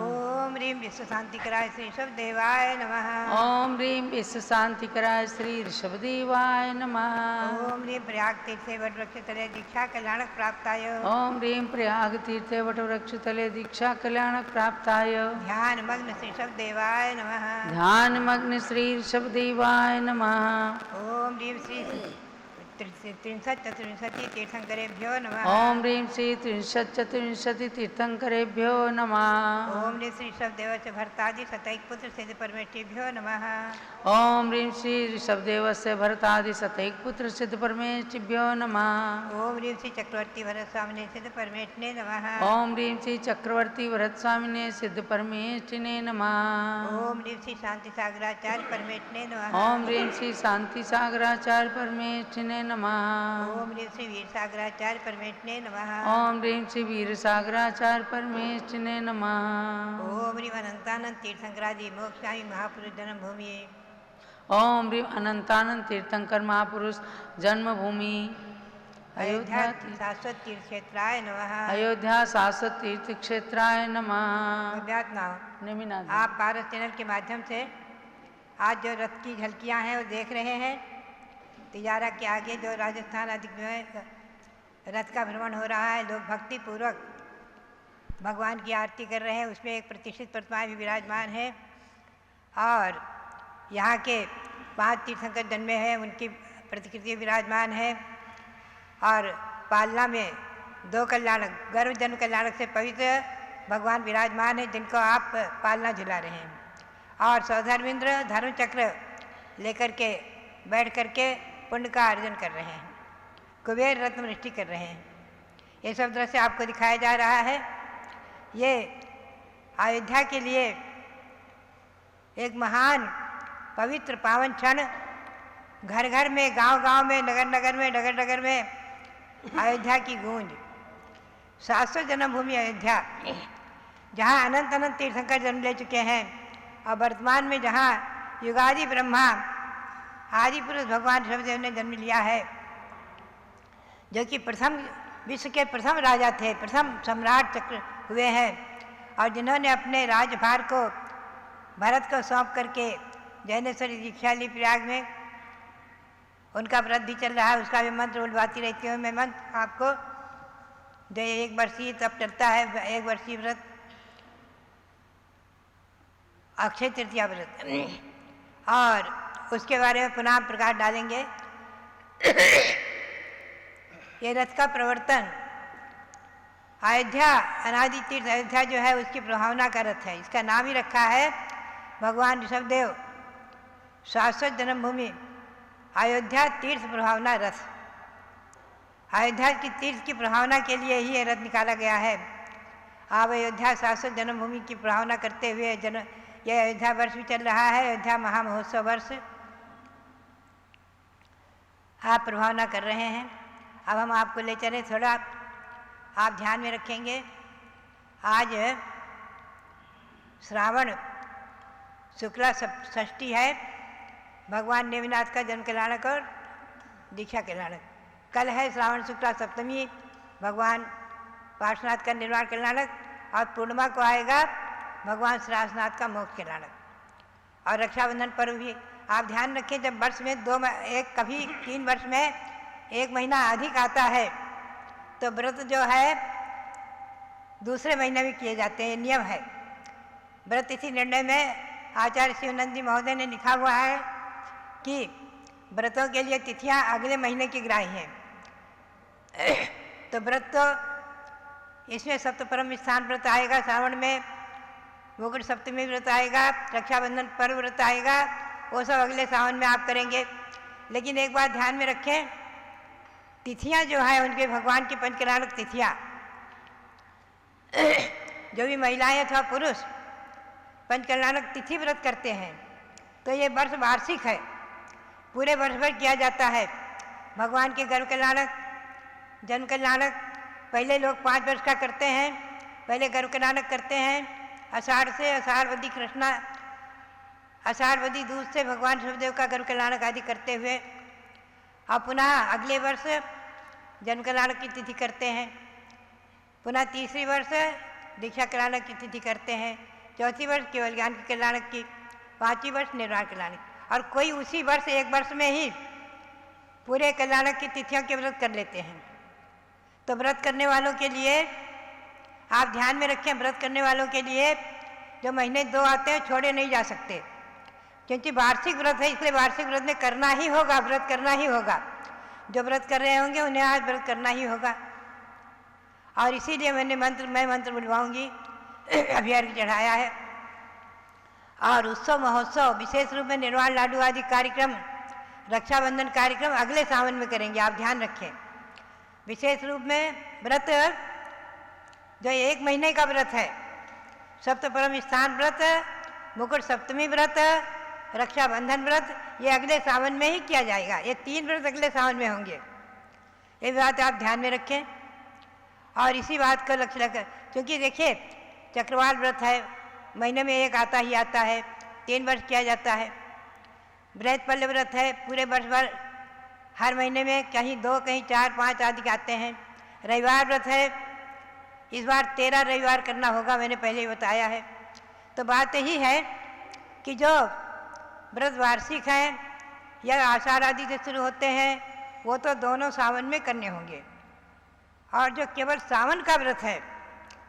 ओम ह्रीं विश्व शांतिकराय श्री ऋषभदेवाय नमः। ओम ह्रीं विश्व शांतिकराय श्री ऋषभदेवाय नमः। ओम ह्रीं प्रयाग तीर्थे वटवृक्ष तले दीक्षा कल्याणक प्राप्ताय। ओम ह्रीं प्रयाग तीर्थे वटवृक्ष तले दीक्षा कल्याणक प्राप्ताय। ध्यान मग्न श्री ऋषभदेवाय नमः। ध्यान मग्न श्री ऋषभदेवाय नमः। ओम ह्रीं श्री त्रिंशत्चतुर्विंशति तीर्थंकरेभ्यो नमः। ओम ह्रीं श्री त्रिंशत्चतुर्विंशति तीर्थंकरेभ्यो नमः। ओम ह्रीं श्री ऋषभदेवस्य भरतादि शतैक पुत्र सिद्ध परमेष्ठिभ्यो नमः। ओम ह्रीं श्री ऋषभदेवस्य भरतादि शतैक पुत्र सिद्ध परमेष्ठिभ्यो नमः। ओम ह्रीं श्री चक्रवर्ती भरत स्वामिने सिद्ध परमेष्ठिने नमः। ओम ह्रीं श्री चक्रवर्ती भरत स्वामिने सिद्ध परमेष्ठिने नमः। ओम ह्रीं श्री शांति सागराचार्य परमेष्ठिने नमः। ओम ह्रीं श्री शांति सागराचार्य परमेष्ठिने नमः। ओम ह्रीं श्री वीर सागराचार्य परमेष्ठिने नमः। ओम ह्रीं श्री वीर सागराचार्य परमेष्ठिने नमः। ओम ह्रीं अनंतानंद तीर्थंकरादि मोक्षामि महापुरुष जन्म भूमि। ओम ह्रीं अनंतानंद तीर्थंकर महापुरुष जन्मभूमि अयोध्या अयोध्या शाश्वत तीर्थ क्षेत्राय नमः। अयोध्या शाश्वत तीर्थ क्षेत्राय नमः। अभ्यास नाम नेमिनाथ आप पारस चैनल के माध्यम से आज जो रथ की झलकियां हैं वो देख रहे हैं। तिजारा के आगे जो राजस्थान अधिक में रथ का भ्रमण हो रहा है, लोग भक्ति पूर्वक भगवान की आरती कर रहे हैं। उसमें एक प्रतिष्ठित प्रतिमा भी विराजमान है, और यहाँ के 5 तीर्थंकर जन्मे हैं, उनकी प्रतिकृति विराजमान है। और पालना में दो कल्याणक, गर्भ जन्म कल्याणक से पवित्र भगवान विराजमान है, जिनको आप पालना झुला रहे हैं। और सौधर्मेंद्र धर्म चक्र लेकर के बैठ करके पुण्य का अर्जन कर रहे हैं, कुबेर रत्न वृष्टि कर रहे हैं। ये सब दृश्य आपको दिखाया जा रहा है। ये अयोध्या के लिए एक महान पवित्र पावन क्षण, घर घर में, गांव गांव में, नगर नगर में, नगर नगर में अयोध्या की गूंज। शाश्वत जन्मभूमि अयोध्या, जहाँ अनंत अनंत तीर्थंकर जन्म ले चुके हैं, और वर्तमान में जहाँ युगादि ब्रह्मा आदि पुरुष भगवान ऋषभदेव ने जन्म लिया है, जो कि प्रथम विश्व के प्रथम राजा थे, प्रथम सम्राट चक्र हुए हैं, और जिन्होंने अपने राज्यभार को भरत को सौंप करके जैनेश्वरी दीक्षा ली प्रयाग में। उनका व्रत भी चल रहा है, उसका भी मंत्र बुलवाती रहती हूँ मैं। मंत्र आपको जो 1 वर्षीय तब चलता है, 1 वर्षीय व्रत, अक्षय तृतीया व्रत, और उसके बारे में पुनः प्रकाश डालेंगे। ये रथ का प्रवर्तन अयोध्या, अनादि तीर्थ अयोध्या जो है उसकी प्रभावना का रथ है। इसका नाम ही रखा है भगवान ऋषभदेव शाश्वत जन्मभूमि अयोध्या तीर्थ प्रभावना रथ। अयोध्या की तीर्थ की प्रभावना के लिए ही ये रथ निकाला गया है। आप अयोध्या शाश्वत जन्मभूमि की प्रभावना करते हुए ये अयोध्या वर्ष भी चल रहा है, अयोध्या महामहोत्सव वर्ष आप प्रभावना कर रहे हैं। अब हम आपको ले चले, थोड़ा आप ध्यान में रखेंगे। आज श्रावण शुक्ला षष्ठी है, भगवान नेमिनाथ का जन्म कल्याणक और दीक्षा कल्याणक। कल है श्रावण शुक्ला सप्तमी, भगवान पार्श्वनाथ का निर्वाण कल्याणक, और पूर्णिमा को आएगा भगवान श्रावसनाथ का मोक्ष कल्याणक। और रक्षाबंधन पर्व भी आप ध्यान रखें, जब वर्ष में कभी 3 वर्ष में 1 महीना अधिक आता है तो व्रत जो है दूसरे महीने में किए जाते हैं, नियम है। व्रत तिथि निर्णय में आचार्य शिवानंद जी महोदय ने लिखा हुआ है कि व्रतों के लिए तिथियां अगले महीने की ग्राही हैं। तो व्रत तो इसमें सप्तपरम स्थान व्रत आएगा, श्रावण में मुकुट सप्तमी व्रत आएगा, रक्षाबंधन पर्व व्रत आएगा, वो सब अगले सावन में आप करेंगे। लेकिन एक बात ध्यान में रखें, तिथियां जो है उनके भगवान की पंचकल्याणक तिथियां, जो भी महिलाएं अथवा पुरुष पंचकल्याणक तिथि व्रत करते हैं, तो ये वर्ष वार्षिक है, पूरे वर्ष भर किया जाता है। भगवान के गर्भ कल्याणक, जन्म कल्याणक पहले लोग 5 वर्ष का करते हैं, पहले गर्भ कल्याणक करते हैं। आषाढ़ से आषाढ़वदी कृष्णा, आषाढ़वदी दूध से भगवान ऋषभदेव का गर्भ कल्याणक आदि करते हुए, और पुनः अगले वर्ष जन्म कल्याणक की तिथि करते हैं, पुनः तीसरी वर्ष दीक्षा कल्याणक की तिथि करते हैं, चौथी वर्ष केवल ज्ञान की कल्याणक की, 5वीं वर्ष निर्वाण कल्याणक, और कोई उसी वर्ष 1 वर्ष में ही पूरे कल्याणक की तिथियों के व्रत कर लेते हैं। तो व्रत करने वालों के लिए आप ध्यान में रखें, व्रत करने वालों के लिए जो महीने 2 आते हैं छोड़े नहीं जा सकते, क्योंकि वार्षिक व्रत है, इसलिए वार्षिक व्रत में करना ही होगा, व्रत करना ही होगा। जो व्रत कर रहे होंगे उन्हें आज व्रत करना ही होगा। और इसीलिए मैं मंत्र बुलवाऊंगी, अभी अर्घ्य चढ़ाया है। और उत्सव महोत्सव विशेष रूप में निर्वाण लाडू आदि कार्यक्रम, रक्षाबंधन कार्यक्रम अगले सावन में करेंगे, आप ध्यान रखें। विशेष रूप में व्रत जो 1 महीने का व्रत है, सप्तपरम स्थान व्रत, मुकुट सप्तमी व्रत, रक्षाबंधन व्रत, ये अगले सावन में ही किया जाएगा। ये 3 व्रत अगले सावन में होंगे, ये बात आप ध्यान में रखें। और इसी बात का लक्ष्य रखें, क्योंकि देखिए चक्रवाल व्रत है, महीने में 1 आता ही आता है, 3 वर्ष किया जाता है। बृहस्पल्य व्रत है, पूरे वर्ष भर हर महीने में कहीं 2, कहीं 4, 5 आदि आते हैं। रविवार व्रत है, इस बार 13 रविवार करना होगा, मैंने पहले ही बताया है। तो बात यही है कि जो व्रत वार्षिक हैं या आषाढ़ आदि से शुरू होते हैं, वो तो दोनों सावन में करने होंगे। और जो केवल सावन का व्रत है,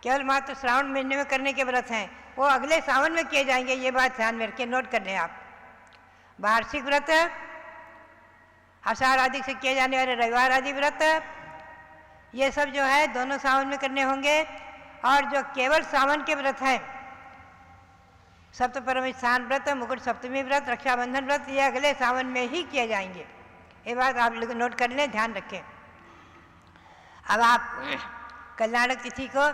केवल मात्र श्रावण महीने में करने के व्रत हैं, वो अगले सावन में किए जाएंगे। ये बात ध्यान में रखिए, नोट कर लें आप। वार्षिक व्रत आषाढ़ आदि से किए जाने वाले रविवार आदि व्रत ये सब जो है दोनों सावन में करने होंगे। और जो केवल सावन के व्रत हैं, सप्तपरमेष्ठान व्रत, मुकुट सप्तमी व्रत, रक्षाबंधन व्रत, ये अगले सावन में ही किए जाएंगे। ये बात आप लोग नोट कर लें, ध्यान रखें। अब आप कल्याणक तिथि को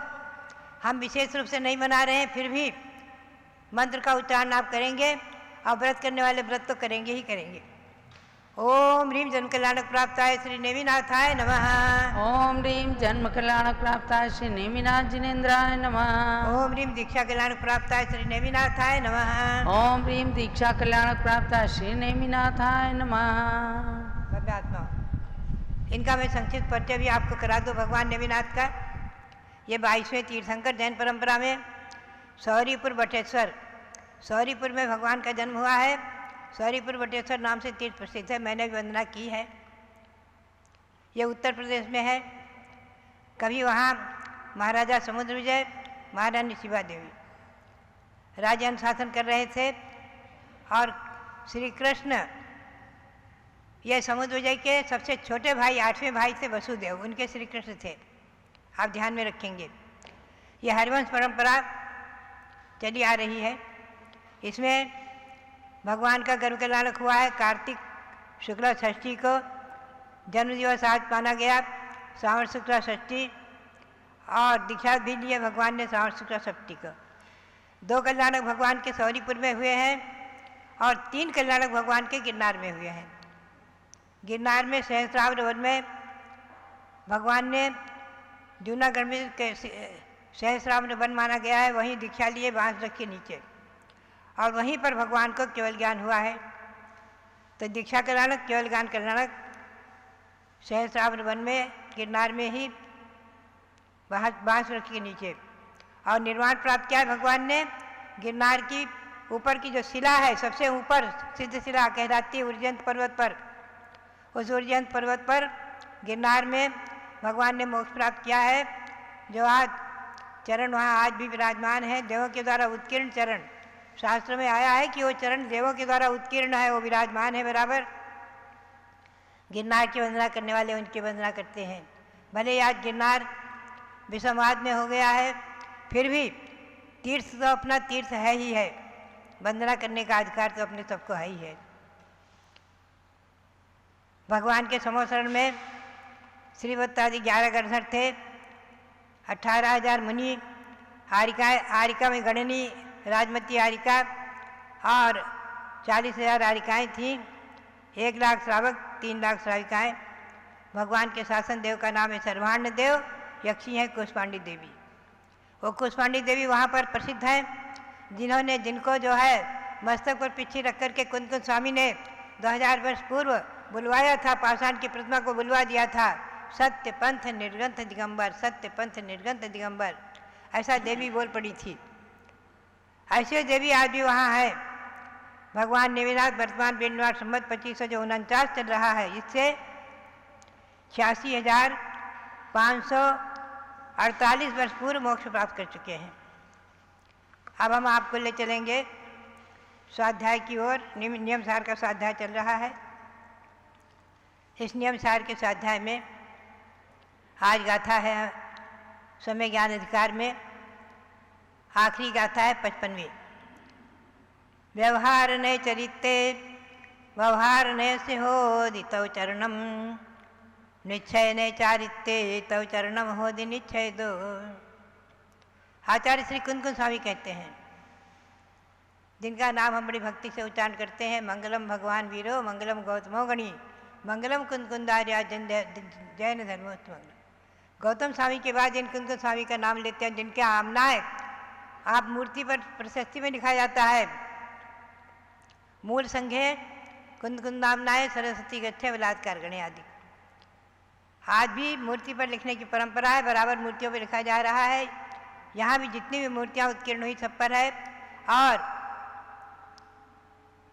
हम विशेष रूप से नहीं मना रहे हैं, फिर भी मंत्र का उच्चारण आप करेंगे और व्रत करने वाले व्रत तो करेंगे ही करेंगे। ओम ह्रीम जन्म कल्याणक प्राप्ताय श्री नेमिनाथाय नमः। ओम ह्रीं जन्म कल्याणक प्राप्ताय श्री नेमिनाथ जिनेन्द्राय नमः। ओम ह्रीम दीक्षा कल्याणक प्राप्ताय श्री नेमिनाथाय नमः। ओम ह्रीं दीक्षा कल्याणक प्राप्ताय श्री नेमिनाथाय नमः। भव्यात्मा, इनका मैं संक्षिप्त परिचय भी आपको करा दूं। भगवान नेमिनाथ का ये 22वें तीर्थंकर जैन परंपरा में सौरीपुर बटेश्वर, सौरीपुर में भगवान का जन्म हुआ है। सौरीपुर बटेश्वर नाम से तीर्थ प्रसिद्ध है, मैंने भी वंदना की है। ये उत्तर प्रदेश में है। कभी वहाँ महाराजा समुद्र विजय, महारानी शिवा देवी राज्य अनुशासन कर रहे थे और श्री कृष्ण ये समुद्र विजय के सबसे छोटे भाई, 8वें भाई थे वसुदेव, उनके श्री कृष्ण थे। आप ध्यान में रखेंगे। ये हरिवंश परंपरा चली आ रही है। इसमें भगवान का गर्भ कल्याणक हुआ है कार्तिक शुक्ला षष्ठी को। जन्म दिवस आज माना गया श्रावण शुक्ला षष्ठी, और दीक्षा भी लिए भगवान ने श्रावण शुक्ला षष्ठी को। 2 कल्याणक भगवान के सौरीपुर में हुए हैं और 3 कल्याणक भगवान के गिरनार में हुए हैं। गिरनार में सहस्राब्द वन में भगवान ने जूनागढ़ में सहस्राब्द वन माना गया है, वहीं दीक्षा लिए बांस वृक्ष के नीचे, और वहीं पर भगवान को केवल ज्ञान हुआ है। तो दीक्षा कल्याणक, केवल ज्ञान कल्याणक सहस्राब्द वन में गिरनार में ही बांस वृक्ष के नीचे, और निर्वाण प्राप्त किया है भगवान ने गिरनार की ऊपर की जो शिला है, सबसे ऊपर सिद्ध शिला कहलाती है उर्जयंत पर्वत पर। उस उर्जयंत पर्वत पर गिरनार में भगवान ने मोक्ष प्राप्त किया है। जो आज चरण वहाँ आज भी विराजमान है, देवों के द्वारा उत्कीर्ण चरण। शास्त्र में आया है कि वो चरण देवों के द्वारा उत्कीर्ण है, वो विराजमान है बराबर। गिरनार की वंदना करने वाले उनकी वंदना करते हैं। भले आज गिरनार विसंवाद में हो गया है, फिर भी तीर्थ तो अपना तीर्थ है ही है, वंदना करने का अधिकार तो अपने सबको है ही है। भगवान के समोसरण में श्रीवत्स आदि 11 गणधर थे, 18,000 मुनि, आरिका में गणनी राजमती आरिका और 40,000 आरिकाएँ थीं, 1 लाख श्रावक, 3 लाख श्राविकाएँ। भगवान के शासन देव का नाम है सर्वान्न देव, यक्षी हैं कुष्मांडी देवी। वो कुष्मांडी देवी वहाँ पर प्रसिद्ध हैं, जिनको जो है मस्तक पर पिछी रख कर के कुंद स्वामी ने 2000 वर्ष पूर्व बुलवाया था, पाषाण की प्रतिमा को बुलवा दिया था। सत्य पंथ निर्ग्रंथ दिगंबर, सत्य पंथ निर्ग्रंथ दिगंबर, ऐसा देवी बोल पड़ी थी। ऐसे देवी आज भी वहाँ है। भगवान नेमिनाथ वर्तमान बेनवार संवत 2549 चल रहा है, इससे 86,548 वर्ष पूर्व मोक्ष प्राप्त कर चुके हैं। अब हम आपको ले चलेंगे स्वाध्याय की ओर। नियम सार का स्वाध्याय चल रहा है। इस नियम सार के स्वाध्याय में आज गाथा है समय ज्ञान अधिकार में, आखिरी गाथा है 55वीं। व्यवहार नय चरिते व्यवहार नय से हो तव चरणम, निश्चय नय चारित्य तव चरणम हो दि निश्चय दो। आचार्य श्री कुंद स्वामी कहते हैं, जिनका नाम हम बड़ी भक्ति से उच्चारण करते हैं। मंगलम भगवान वीरो, मंगलम गौतमो गणी, मंगलम कुंदकुंदार्या जैन धर्मोत्तम। गौतम स्वामी के बाद जिन कुंद स्वामी का नाम लेते हैं, जिनके आमनाय आप मूर्ति पर प्रशस्ति में लिखा जाता है, मूल संघे कुंदकुंदामनाय सरस्वती गच्छे बलात्कार गणे आदि। आज भी मूर्ति पर लिखने की परंपरा है, बराबर मूर्तियों पर लिखा जा रहा है। यहाँ भी जितनी भी मूर्तियाँ उत्कीर्ण हुई सब पर है, और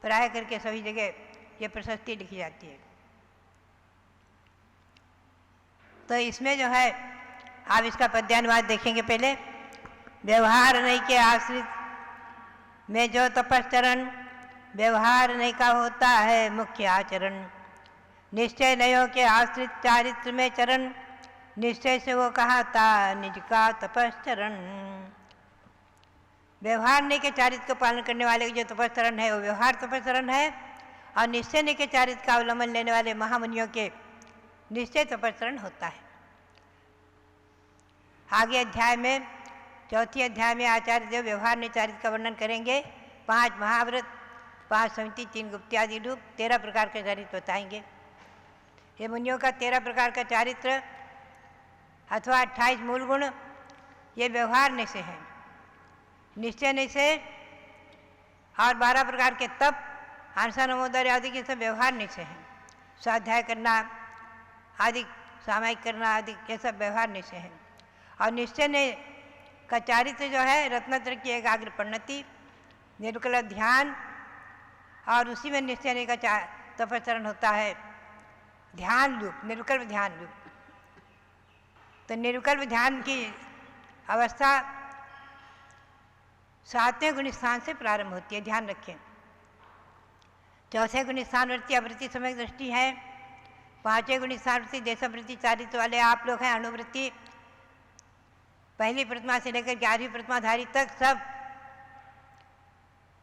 प्राय करके सभी जगह ये प्रशस्ति लिखी जाती है। तो इसमें जो है आप इसका पद्यानुवाद देखेंगे पहले। व्यवहार नहीं के आश्रित में जो तपश्चरण, व्यवहार नहीं का होता है मुख्य आचरण। निश्चय नयों के आश्रित चारित्र में चरण, निश्चय से वो कहा ता निज का तपश्चरण। व्यवहार के चारित्र का पालन करने वाले जो तपश्चरण है वो व्यवहार तपश्चरण है, और निश्चय के चारित्र का अवलंबन लेने वाले महामुनियों के निश्चय तपश्चरण होता है। आगे अध्याय में, चौथी अध्याय में आचार्य देव व्यवहार ने चारित्र का वर्णन करेंगे। 5 महाव्रत, 5 समिति, 3 गुप्त्यादि रूप, 13 प्रकार के चारित्र बताएंगे। ये मुनियों का 13 प्रकार का चारित्र अथवा 28 मूल गुण, ये व्यवहार ने से है। निश्चय ने से और 12 प्रकार के तप, आंसा नमोदर आदि के सब व्यवहार ने से हैं। स्वाध्याय करना आदि, सामायिक करना आदि, ये सब व्यवहार ने से हैं। और निश्चय ने का चारित्र जो है रत्नत्र की एकाग्र परिणति, निर्विकल्प ध्यान, और उसी में निश्चय का तपश्चरण होता है ध्यान रूप, निर्विकल्प ध्यान रूप। तो निर्विकल्प ध्यान की अवस्था 7वें गुण स्थान से प्रारंभ होती है, ध्यान रखें। 4थे गुण स्थान वृत्ति अवृत्ति समय दृष्टि है। 5वें गुण स्थान वृत्ति देशवृत्ति चारित्र वाले आप लोग हैं। अनुवृत्ति पहली प्रतिमा से लेकर 11वीं प्रतिमाधारी तक सब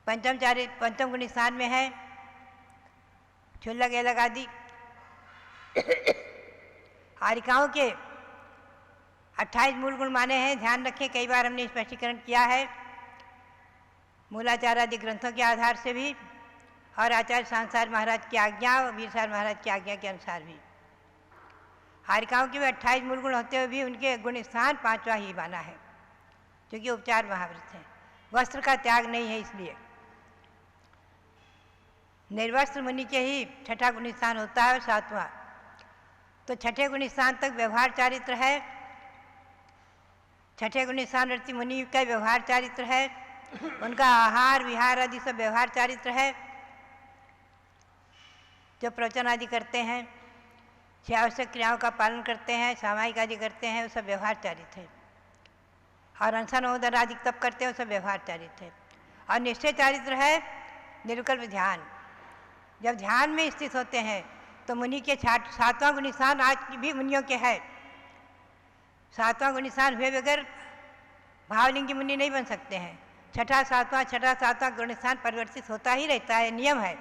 पंचम गुण स्थान में है। क्षुल्लक एलक आदि आरिकाओं के 28 मूल गुण माने हैं, ध्यान रखें। कई बार हमने स्पष्टीकरण किया है मूलाचार आदि ग्रंथों के आधार से भी, और आचार्य सांसार महाराज की आज्ञा और वीरसार महाराज की आज्ञा के अनुसार भी। हारिकाओं के भी 28 मूल गुण होते हुए भी उनके गुण स्थान 5वां ही माना है, क्योंकि उपचार महाव्रत है। वस्त्र का त्याग नहीं है, इसलिए निर्वस्त्र मुनि के ही 6ठा गुण स्थान होता है, 7वां। तो 6ठे गुण स्थान तक व्यवहार चारित्र है। 6ठे गुण स्थान वृत्ति मुनि का व्यवहार चारित्र है। उनका आहार विहार आदि सब व्यवहार चारित्र है। जो प्रवचन आदि करते हैं, आवश्यक क्रियाओं का पालन करते हैं, सामायिक आदि करते हैं, वो सब व्यवहार चारित्र है। और अनशन उदर आदि तप करते हैं, वो सब व्यवहार चारित्र है। और निश्चय चारित्र है निर्विकल्प ध्यान। जब ध्यान में स्थित होते हैं तो मुनि के 7वां गुण स्थान आज भी मुनियों के है। 7वां गुण स्थान हुए बगैर भावलिंगी मुनि नहीं बन सकते हैं। 6ठा 7वां गुण स्थान परिवर्तित होता ही रहता है, नियम है।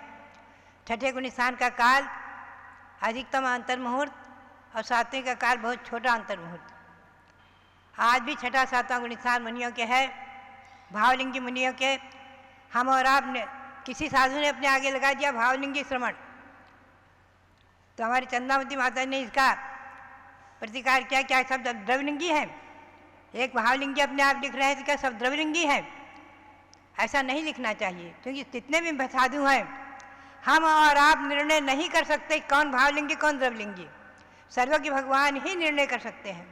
6ठे गुण स्थान का काल अधिकतम अंतर मुहूर्त, और 7वें का काल बहुत छोटा अंतर मुहूर्त। आज भी 6ठा 7वां गुण स्थान मुनियों के है, भावलिंगी मुनियों के। हम और आप ने किसी साधु ने अपने आगे लगा दिया भावलिंगी श्रवण, तो हमारी चंदावती माता ने इसका प्रतिकार किया, क्या सब द्रवलिंगी है? एक भावलिंगी अपने आप लिख रहे हैं तो क्या सब द्रवलिंगी है? ऐसा नहीं लिखना चाहिए, क्योंकि जितने भी साधु हैं हम और आप निर्णय नहीं कर सकते कौन भावलिंगी कौन द्रवलिंगी। सर्वज्ञ भगवान ही निर्णय कर सकते हैं,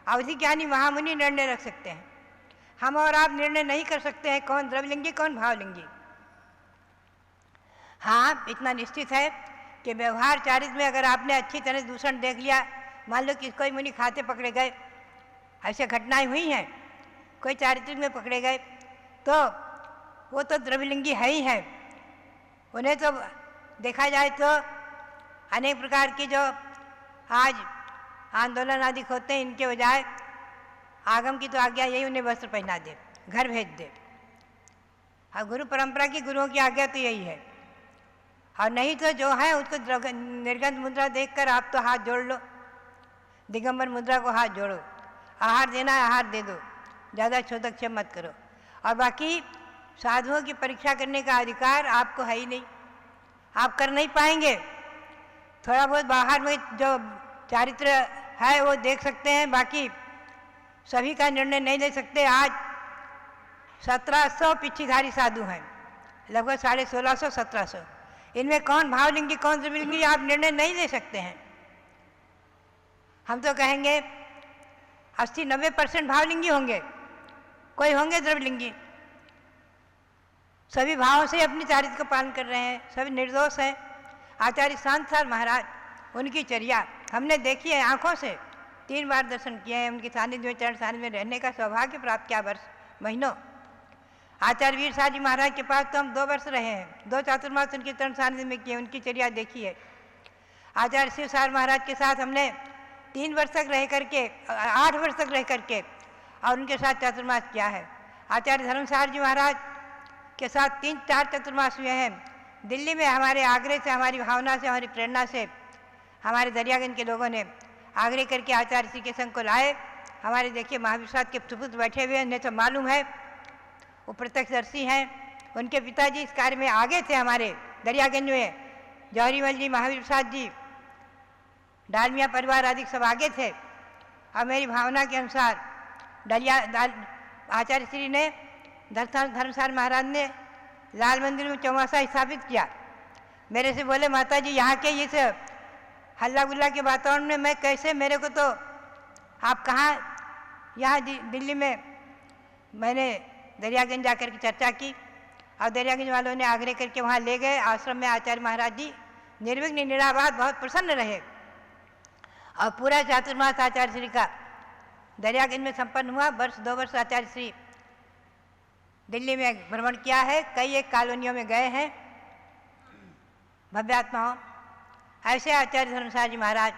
अवधि ज्ञानी महामुनि निर्णय रख सकते हैं। हम और आप निर्णय नहीं कर सकते हैं कौन द्रवलिंगी कौन भावलिंगी। हाँ, इतना निश्चित है कि व्यवहार चारित्र में अगर आपने अच्छी तरह दूषण देख लिया, मान लो कि कोई मुनि खाते पकड़े गए, ऐसे घटनाएं हुई हैं, कोई चारित्र में पकड़े गए, तो वो तो द्रव्यलिंगी है ही है। उन्हें तो देखा जाए तो अनेक प्रकार की जो आज आंदोलन आदि होते हैं, इनके बजाय आगम की तो आज्ञा यही उन्हें वस्त्र पहना दे, घर भेज दे। और गुरु परंपरा की गुरुओं की आज्ञा तो यही है। और नहीं तो जो है उसको निर्गंध मुद्रा देखकर आप तो हाथ जोड़ लो, दिगंबर मुद्रा को हाथ जोड़ो। आहार देना है आहार दे दो, ज़्यादा छोदक्षेप मत करो। और बाकी साधुओं की परीक्षा करने का अधिकार आपको है ही नहीं, आप कर नहीं पाएंगे। थोड़ा बहुत बाहर में जो चारित्र है वो देख सकते हैं, बाकी सभी का निर्णय नहीं ले सकते। आज 1700 पिछीधारी साधु हैं, लगभग 1650-1700। इनमें कौन भावलिंगी कौन द्रव्यलिंगी आप निर्णय नहीं ले सकते हैं। हम तो कहेंगे 80-90% भावलिंगी होंगे, कोई होंगे द्रव्यलिंगी। सभी भावों से अपनी चारित्र का पालन कर रहे हैं, सभी निर्दोष हैं। आचार्य सांसार महाराज, उनकी चर्या हमने देखी है आंखों से, 3 बार दर्शन किए हैं। उनके सानिध्य में चरण सानिध्य में रहने का सौभाग्य प्राप्त किया वर्ष महीनों। आचार्य वीर साहब जी महाराज के पास तो हम 2 वर्ष रहे हैं, 2 चातुर्मास उनके चरण सानिध्य में किए, उनकी चर्या देखी है। आचार्य शिव सार महाराज के साथ हमने 3 वर्ष तक रह करके 8 वर्ष तक रह करके और उनके साथ चातुर्मास किया है। आचार्य धर्मसार जी महाराज के साथ 3-4 चातुर्मास हुए हैं। दिल्ली में हमारे आग्रह से, हमारी भावना से, हमारी प्रेरणा से हमारे दरियागंज के लोगों ने आग्रह करके आचार्य श्री के संग को लाए। हमारे देखिए महाविश्वास के सुपुत्र बैठे हुए हैं, उन्हें तो मालूम है, वो प्रत्यक्षदर्शी हैं। उनके पिताजी इस कार्य में आगे थे। हमारे दरियागंज में जौहरीमल जी, महावीर प्रसाद जी, डालमिया परिवार आदि सब आगे थे। और मेरी भावना के अनुसार आचार्य श्री ने धर्मसार महाराज ने लाल मंदिर में चौमासा स्थापित किया। मेरे से बोले, माता जी यहाँ के इस हल्ला गुल्ला के वातावरण में मैं कैसे, मेरे को तो आप कहाँ, यहाँ दिल्ली में मैंने दरियागंज जाकर के चर्चा की और दरियागंज वालों ने आग्रह करके वहाँ ले गए आश्रम में। आचार्य महाराज जी निर्विघ्न निराबाद बहुत प्रसन्न रहे और पूरा चातुर्मास आचार्य श्री का दरियागंज में संपन्न हुआ। 2 वर्ष आचार्य श्री दिल्ली में भ्रमण किया है, कई एक कॉलोनियों में गए हैं भव्यात्माओं। ऐसे आचार्य धर्मसार जी महाराज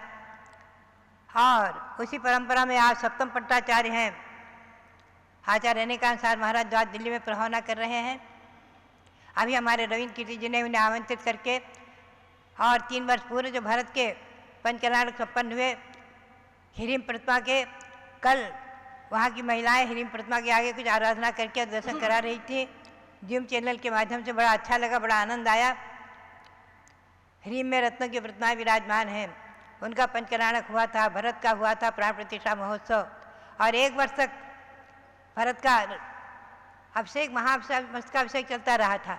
और उसी परंपरा में आज सप्तम पट्टाचार्य हैं आचार्य रेणुकांत सार महाराज, जो आज दिल्ली में प्रभावना कर रहे हैं। अभी हमारे रविंद्र कीर्ति जी ने उन्हें आमंत्रित करके और 3 वर्ष पूर्व जो भारत के पंचकल्याण संपन्न हुए हिरिम प्रतिमा के, कल वहाँ की महिलाएं हिरिम प्रतिमा के आगे कुछ आराधना करके दर्शन करा रही थी। जिम चैनल के माध्यम से बड़ा अच्छा लगा, बड़ा आनंद आया। हिरिम में रत्नों की प्रतिमाएं विराजमान हैं। उनका पंचकल्याणक हुआ था, भरत का हुआ था प्राण प्रतिष्ठा महोत्सव और 1 वर्ष तक भरत का अभिषेक महामस्तकाभिषेक चलता रहा था।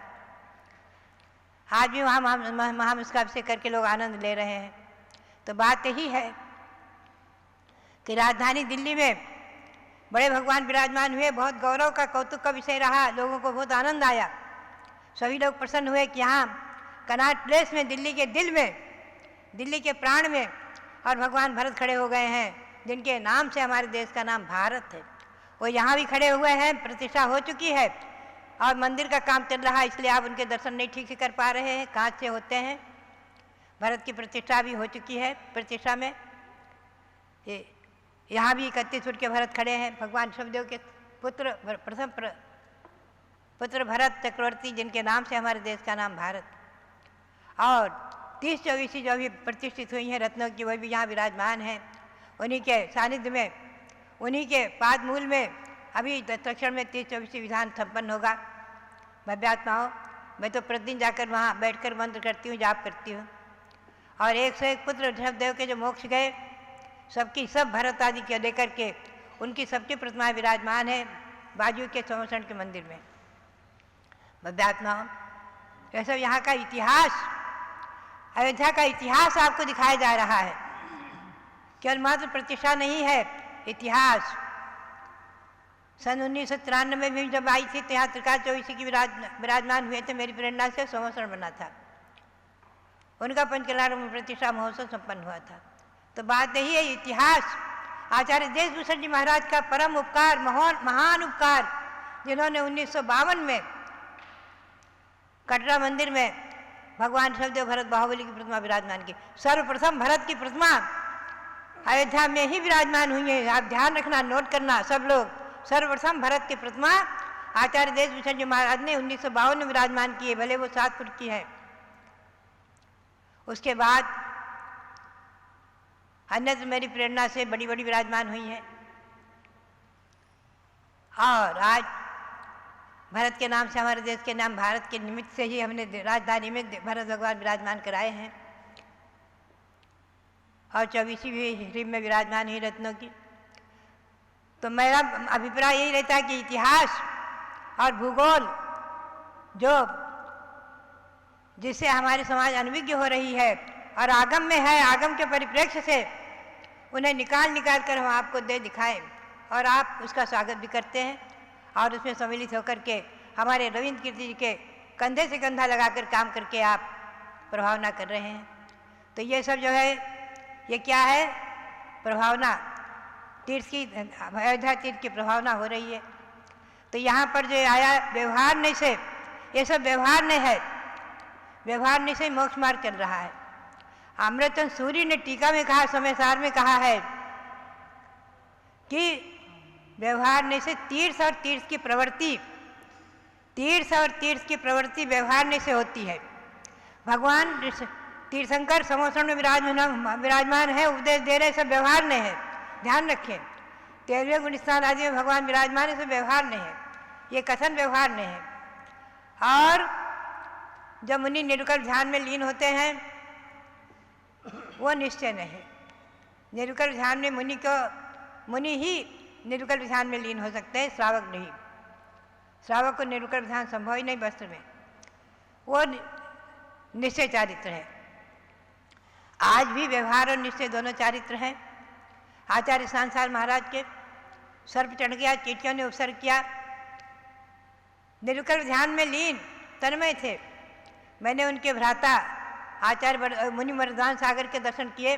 आज भी वहाँ महामस्तकाभिषेक करके लोग आनंद ले रहे हैं। तो बात यही है कि राजधानी दिल्ली में बड़े भगवान विराजमान हुए। बहुत गौरव का, कौतुक का विषय रहा, लोगों को बहुत आनंद आया। सभी लोग प्रसन्न हुए कि यहाँ कनॉट प्लेस में, दिल्ली के दिल में, दिल्ली के प्राण में और भगवान भरत खड़े हो गए हैं, जिनके नाम से हमारे देश का नाम भारत है। वो यहाँ भी खड़े हुए हैं, प्रतिष्ठा हो चुकी है और मंदिर का काम चल रहा है, इसलिए आप उनके दर्शन नहीं ठीक से कर पा रहे हैं, कांच से होते हैं। भरत की प्रतिष्ठा भी हो चुकी है। प्रतिष्ठा में यहाँ भी 31 फुट के भरत खड़े हैं, भगवान शब्देव के पुत्र, प्रथम पुत्र भरत चक्रवर्ती, जिनके नाम से हमारे देश का नाम भारत। और 30-24 जो भी प्रतिष्ठित हुई हैं रत्नों की, वह भी यहाँ विराजमान हैं। उन्हीं के सानिध्य में, उन्हीं के पाद मूल में अभी दक्षिण में 30-24 विधान संपन्न होगा। भव्यात्माओं, मैं तो प्रतिदिन जाकर वहाँ बैठकर मंत्र करती हूँ, जाप करती हूँ। और 101 पुत्र ऋषभदेव के जो मोक्ष गए, सबकी सब भरत आदि के लेकर के उनकी सबकी प्रतिमाएं विराजमान है बाजू के संवसरण के मंदिर में। भव्यात्माओं, यह सब यहाँ का इतिहास, अयोध्या का इतिहास आपको दिखाया जा रहा है। केवल मात्र प्रतिष्ठा नहीं है, इतिहास। सन 1993 में भी जब आई थी तो यहाँ त्रिकाल चौबीसी की विराजमान हुए थे, मेरी प्रेरणा से संवसरण बना था। उनका पंचकल्याण में प्रतिष्ठा महोत्सव संपन्न हुआ था। तो बात यही है, इतिहास। आचार्य देशभूषण जी महाराज का परम उपकार, महान उपकार, जिन्होंने 1952 में कटरा मंदिर में भगवान शब्देव भरत बाहुबली की प्रतिमा विराजमान की। सर्वप्रथम भरत की प्रतिमा अयोध्या में ही विराजमान हुई है। आप ध्यान रखना, नोट करना सब लोग। सर्वप्रथम भरत की प्रतिमा आचार्य देशभूषण जी महाराज ने 1952 में विराजमान की है, भले वो 7 फुट की है। उसके बाद अन्यत्र मेरी प्रेरणा से बड़ी बड़ी विराजमान हुई है। और आज भरत के नाम से, हमारे देश के नाम भारत के निमित्त से ही हमने राजधानी में भरत भगवान विराजमान कराए हैं। और 24वीं भी हिरिम में विराजमान हुई रत्नों की। तो मेरा अभिप्राय यही रहता है कि इतिहास और भूगोल जो जिससे हमारे समाज अनभिज्ञ हो रही है और आगम में है, आगम के परिप्रेक्ष्य से उन्हें निकाल कर हम आपको दे दिखाएं और आप उसका स्वागत भी करते हैं और उसमें सम्मिलित होकर के हमारे रविंद्र कीर्ति जी के कंधे से कंधा लगाकर काम करके आप प्रभावना कर रहे हैं। तो ये सब जो है, ये क्या है? प्रभावना, तीर्थ की, अयोध्या तीर्थ की प्रभावना हो रही है। तो यहाँ पर जो आया व्यवहार नहीं से, ये सब व्यवहार नहीं है, व्यवहार नहीं से मोक्ष मार्ग चल रहा है। अमृतचंद सूरी ने टीका में कहा, समय-सार में कहा है कि व्यवहार ने से तीर्थ और तीर्थ की प्रवृत्ति, तीर्थ और तीर्थ की प्रवृत्ति व्यवहार ने से होती है। भगवान तीर्थंकर समोसण में विराजमान है, उपदेश दे रहे, सब व्यवहार ने है, ध्यान रखें। 13वें गुण स्थान आदि में भगवान विराजमान है, सब व्यवहार ने है, ये कथन व्यवहार ने है। और जब मुनि निरुकल ध्यान में लीन होते हैं वो निश्चय नहीं है। निरुकल ध्यान में मुनि ही निरुकल ध्यान में लीन हो सकते हैं, श्रावक नहीं। श्रावक को निरुकल ध्यान संभव ही नहीं वस्त्र में, वो निश्चय चारित्र है। आज भी व्यवहार और निश्चय दोनों चारित्र हैं। आचार्य सांसार महाराज के सर्प चढ़ गया, चीटियों ने उपसर्ग किया, निरुकल ध्यान में लीन तन्मय थे। मैंने उनके भ्राता आचार्य मुनि मर्दान सागर के दर्शन किए,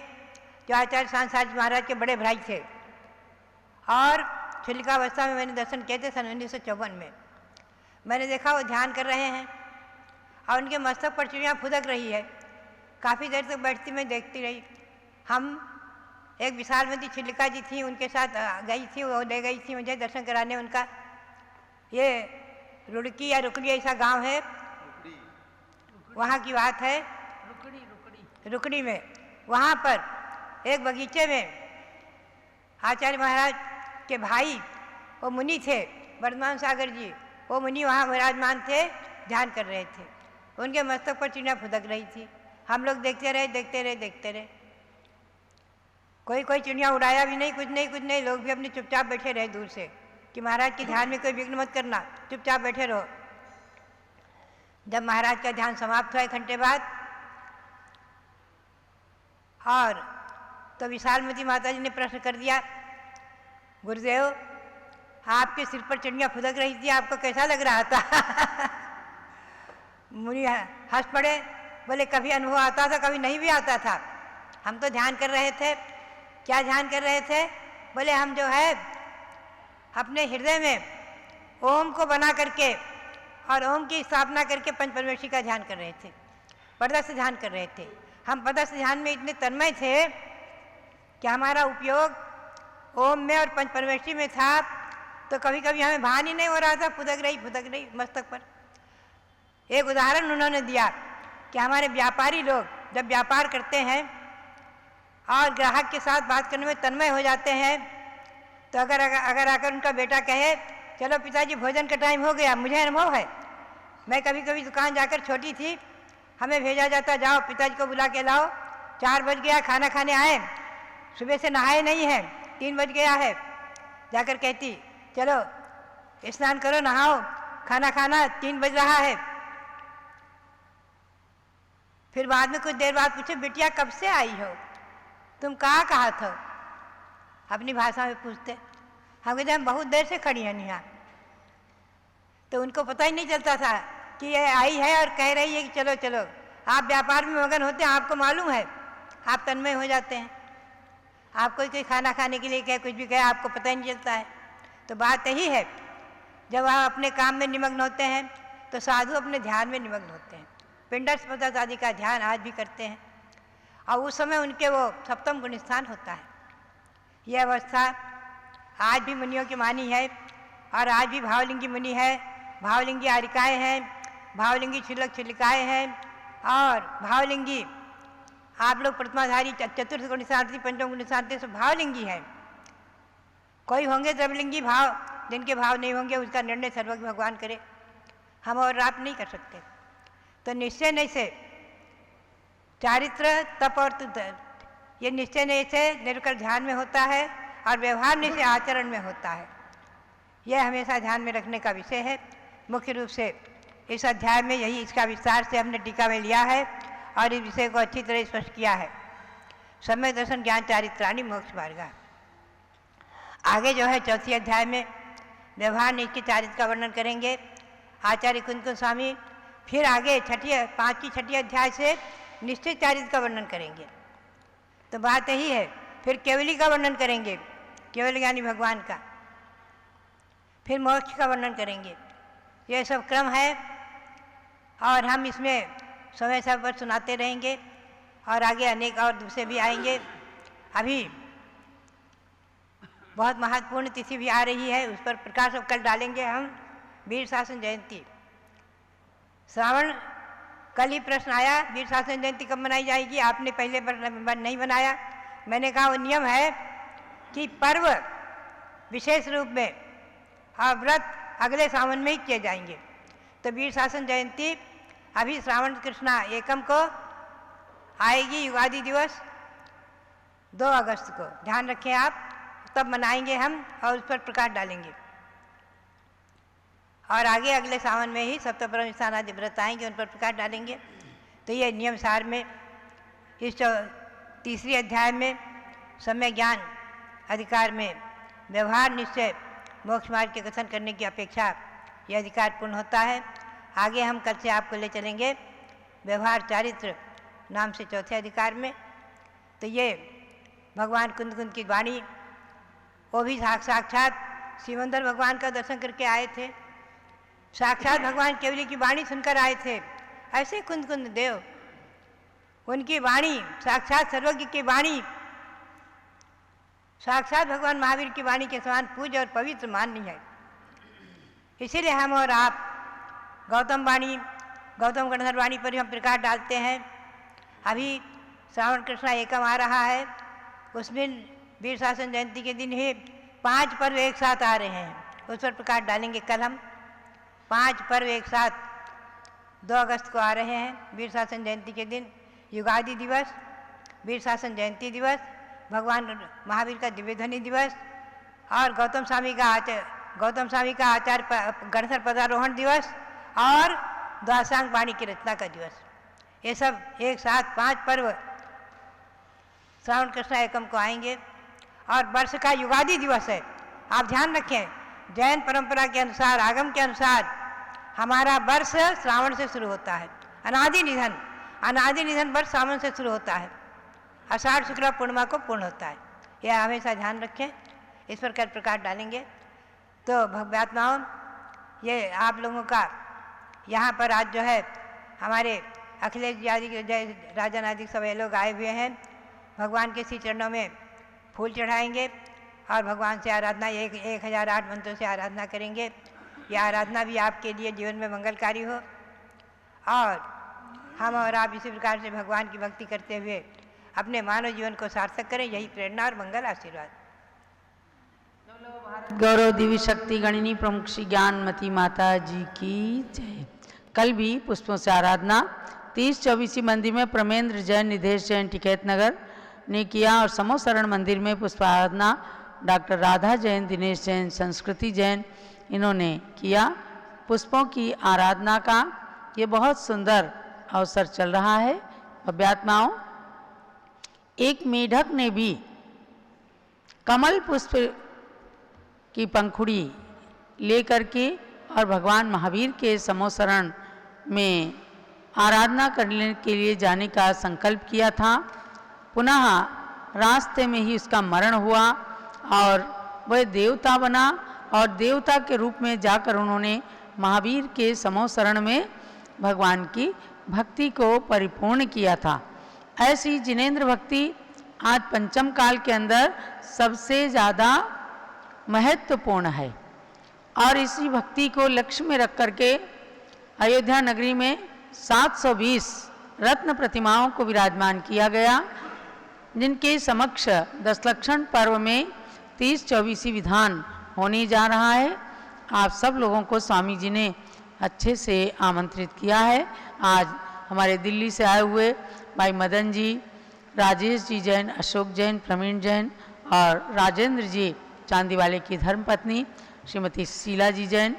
जो आचार्य सांसार महाराज के बड़े भाई थे, और छिलिकावस्था में मैंने दर्शन किए थे सन 1954 में। मैंने देखा वो ध्यान कर रहे हैं और उनके मस्तक पर चिड़िया फुदक रही है। काफ़ी देर तक बैठती मैं देखती रही। हम एक विशालमती छिलिका जी थी, उनके साथ गई थी, वो ले गई थी मुझे दर्शन कराने उनका। ये रुड़की या रुकड़ी ऐसा गांव है, वहाँ की बात है, रुकड़ी में। वहाँ पर एक बगीचे में आचार्य महाराज के भाई वो मुनि थे, वर्धमान सागर जी, वो मुनि वहाँ विराजमान थे, ध्यान कर रहे थे। उनके मस्तक पर चिड़िया फुदक रही थी। हम लोग देखते रहे। कोई चिड़िया उड़ाया भी नहीं, कुछ नहीं। लोग भी अपने चुपचाप बैठे रहे दूर से कि महाराज के ध्यान में कोई विघ्न मत करना, चुपचाप बैठे रहो। जब महाराज का ध्यान समाप्त हुआ 1 घंटे बाद, और तो विशालमती माता जी ने प्रश्न कर दिया, गुरुदेव आपके सिर पर चिड़िया फुदक रही थी, आपको कैसा लग रहा था? मुनि हंस पड़े, बोले कभी अनुभव आता था, कभी नहीं भी आता था। हम तो ध्यान कर रहे थे। क्या ध्यान कर रहे थे? बोले हम जो है अपने हृदय में ओम को बना करके और ओम की स्थापना करके पंचपरमेश्वरी का ध्यान कर रहे थे, पदस्थ ध्यान कर रहे थे। हम पदस्थ ध्यान में इतने तन्मय थे कि हमारा उपयोग ओम में और पंचपरमेश्वरी में था, तो कभी कभी हमें भान ही नहीं हो रहा था, फुदक रही मस्तक पर। एक उदाहरण उन्होंने दिया कि हमारे व्यापारी लोग जब व्यापार करते हैं और ग्राहक के साथ बात करने में तन्मय हो जाते हैं, तो अगर आकर उनका बेटा कहे चलो पिताजी भोजन का टाइम हो गया, मुझे अनुभव है, मैं कभी कभी दुकान जाकर, छोटी थी, हमें भेजा जाता जाओ पिताजी को बुला के लाओ, 4 बज गया खाना खाने आए, सुबह से नहाए नहीं है, 3 बज गया है, जाकर कहती चलो स्नान करो, नहाओ, खाना खाना, 3 बज रहा है। फिर बाद में कुछ देर बाद पूछे बिटिया कब से आई हो, तुम कहाँ था? अपनी भाषा में पूछते। हम कहते हम बहुत देर से खड़ी हैं यहाँ। तो उनको पता ही नहीं चलता था कि ये आई है और कह रही है कि चलो चलो। आप व्यापार में मगन होते हैं, आपको मालूम है, आप तन्मय हो जाते हैं। आपको कोई खाना खाने के लिए कहे, कुछ भी कहे, आपको पता ही नहीं चलता है। तो बात यही है, जब आप अपने काम में निमग्न होते हैं तो साधु अपने ध्यान में निमग्न होते हैं, पिंडस्थ पदार्थ आदि का ध्यान आज भी करते हैं, और उस समय उनके वो सप्तम गुण स्थान होता है। यह अवस्था आज भी मुनियों की मानी है, और आज भी भावलिंगी मुनि है, भावलिंगी आरिकाएँ हैं, भावलिंगी छिलिकाएँ हैं, और भावलिंगी आप लोग प्रतिमाधारी चतुर्थ गुण शांति, पंचम गुण शांति सब भावलिंगी है। कोई होंगे द्रवलिंगी भाव, जिनके भाव नहीं होंगे उसका निर्णय सर्वज्ञ भगवान करे, हम और आप नहीं कर सकते। तो निश्चय नहीं से चारित्र, तप और ये निश्चय नहीं से निरकर ध्यान में होता है, और व्यवहार नहीं से आचरण में होता है। यह हमेशा ध्यान में रखने का विषय है। मुख्य रूप से इस अध्याय में यही, इसका विस्तार से हमने टीका में लिया है और इस विषय को अच्छी तरह स्पष्ट किया है। सम्यक दर्शन ज्ञान चारित्राणि मोक्ष मार्गा। आगे जो है 4थे अध्याय में व्यवहार निष्ठ के चारित्र का वर्णन करेंगे आचार्य कुंद स्वामी। फिर आगे 5वीं 6ठी अध्याय से निश्चित चारित्र का वर्णन करेंगे। तो बात यही है, फिर केवली का वर्णन करेंगे, केवल ज्ञानी भगवान का, फिर मोक्ष का वर्णन करेंगे। यह सब क्रम है और हम इसमें समय समय पर सुनाते रहेंगे और आगे अनेक और दूसरे भी आएंगे। अभी बहुत महत्वपूर्ण तिथि भी आ रही है, उस पर प्रकाश अब कल डालेंगे हम, वीर शासन जयंती। श्रावण, कल ही प्रश्न आया वीर शासन जयंती कब मनाई जाएगी, आपने पहले नहीं बनाया। मैंने कहा वो नियम है कि पर्व विशेष रूप में और व्रत अगले सावन में ही किए जाएंगे। तो वीर शासन जयंती अभी श्रावण कृष्णा एकम को आएगी, युगादि दिवस 2 अगस्त को, ध्यान रखें आप, तब मनाएंगे हम और उस पर प्रकाश डालेंगे। और आगे अगले सावन में ही सप्तप्रम स्थान आदि व्रत आएंगे, उन पर प्रकाश डालेंगे। तो ये नियम सार में इस 3री अध्याय में सम्यक ज्ञान अधिकार में व्यवहार निश्चय मोक्ष मार्ग के कथन करने की अपेक्षा यह अधिकार पूर्ण होता है। आगे हम कल से आपको ले चलेंगे व्यवहार चारित्र नाम से 4थे अधिकार में। तो ये भगवान कुंद कुंद की वाणी, वो भी साक्षात सिमंदर भगवान का दर्शन करके आए थे, साक्षात भगवान केवली की वाणी सुनकर आए थे। ऐसे कुंद कुंद देव, उनकी वाणी साक्षात सर्वज्ञ की वाणी, साक्षात भगवान महावीर की वाणी के समान पूज्य और पवित्र माननी है। इसीलिए हम और आप गौतम गणधर वाणी पर ही हम प्रकाश डालते हैं। अभी श्रावण कृष्णा एकम आ रहा है, उस दिन वीर शासन जयंती के दिन ही 5 पर्व एक साथ आ रहे हैं, उस पर प्रकाश डालेंगे कल हम। 5 पर्व एक साथ 2 अगस्त को आ रहे हैं, वीर शासन जयंती के दिन युगादि दिवस, वीर शासन जयंती दिवस, भगवान महावीर का दिव्यध्वनि दिवस और गौतम स्वामी का आचार्य गणधर पदारोहण दिवस और द्वादशांग वाणी की रचना का दिवस। ये सब एक साथ 5 पर्व श्रावण कृष्णा एकम को आएंगे। और वर्ष का युगादि दिवस है, आप ध्यान रखें, जैन परंपरा के अनुसार, आगम के अनुसार हमारा वर्ष श्रावण से शुरू होता है। अनादि निधन वर्ष श्रावण से शुरू होता है, आषाढ़ शुक्ला पूर्णिमा को पूर्ण होता है। यह हमेशा ध्यान रखें, इस पर कल प्रकाश डालेंगे। तो भव्यात्माओं, ये आप लोगों का यहाँ पर आज जो है हमारे अखिलेश जी आदि जय राजन आदि सब ये लोग आए हुए हैं, भगवान के श्री चरणों में फूल चढ़ाएंगे और भगवान से आराधना 1008 मंत्रों से आराधना करेंगे। यह आराधना भी आपके लिए जीवन में मंगलकारी हो और हम और आप इसी प्रकार से भगवान की भक्ति करते हुए अपने मानव जीवन को सार्थक करें, यही प्रेरणा और मंगल आशीर्वाद। गौरव दिव्य शक्ति गणिनी प्रमुख श्री ज्ञानमती माता जी की जय। कल भी पुष्पों से आराधना 30-24 मंदिर में प्रमेंद्र जैन, निधेश जैन, टिकैत नगर ने किया और समोसरण मंदिर में पुष्पाराधना डॉक्टर राधा जैन, दिनेश जैन, संस्कृति जैन इन्होंने किया। पुष्पों की आराधना का ये बहुत सुंदर अवसर चल रहा है। अभ्यात्माओं, एक मेढक ने भी कमल पुष्प की पंखुड़ी लेकर के और भगवान महावीर के समोसरण में आराधना करने के लिए जाने का संकल्प किया था। पुनः रास्ते में ही उसका मरण हुआ और वह देवता बना और देवता के रूप में जाकर उन्होंने महावीर के समोसरण में भगवान की भक्ति को परिपूर्ण किया था। ऐसी जिनेंद्र भक्ति आज पंचम काल के अंदर सबसे ज़्यादा महत्वपूर्ण है और इसी भक्ति को लक्ष्य में रख करके अयोध्या नगरी में 720 रत्न प्रतिमाओं को विराजमान किया गया, जिनके समक्ष 10 लक्षण पर्व में 30-24 विधान होने जा रहा है। आप सब लोगों को स्वामी जी ने अच्छे से आमंत्रित किया है। आज हमारे दिल्ली से आए हुए भाई मदन जी, राजेश जी जैन, अशोक जैन, प्रवीण जैन और राजेंद्र जी चांदीवाले की धर्मपत्नी श्रीमती शीला जी जैन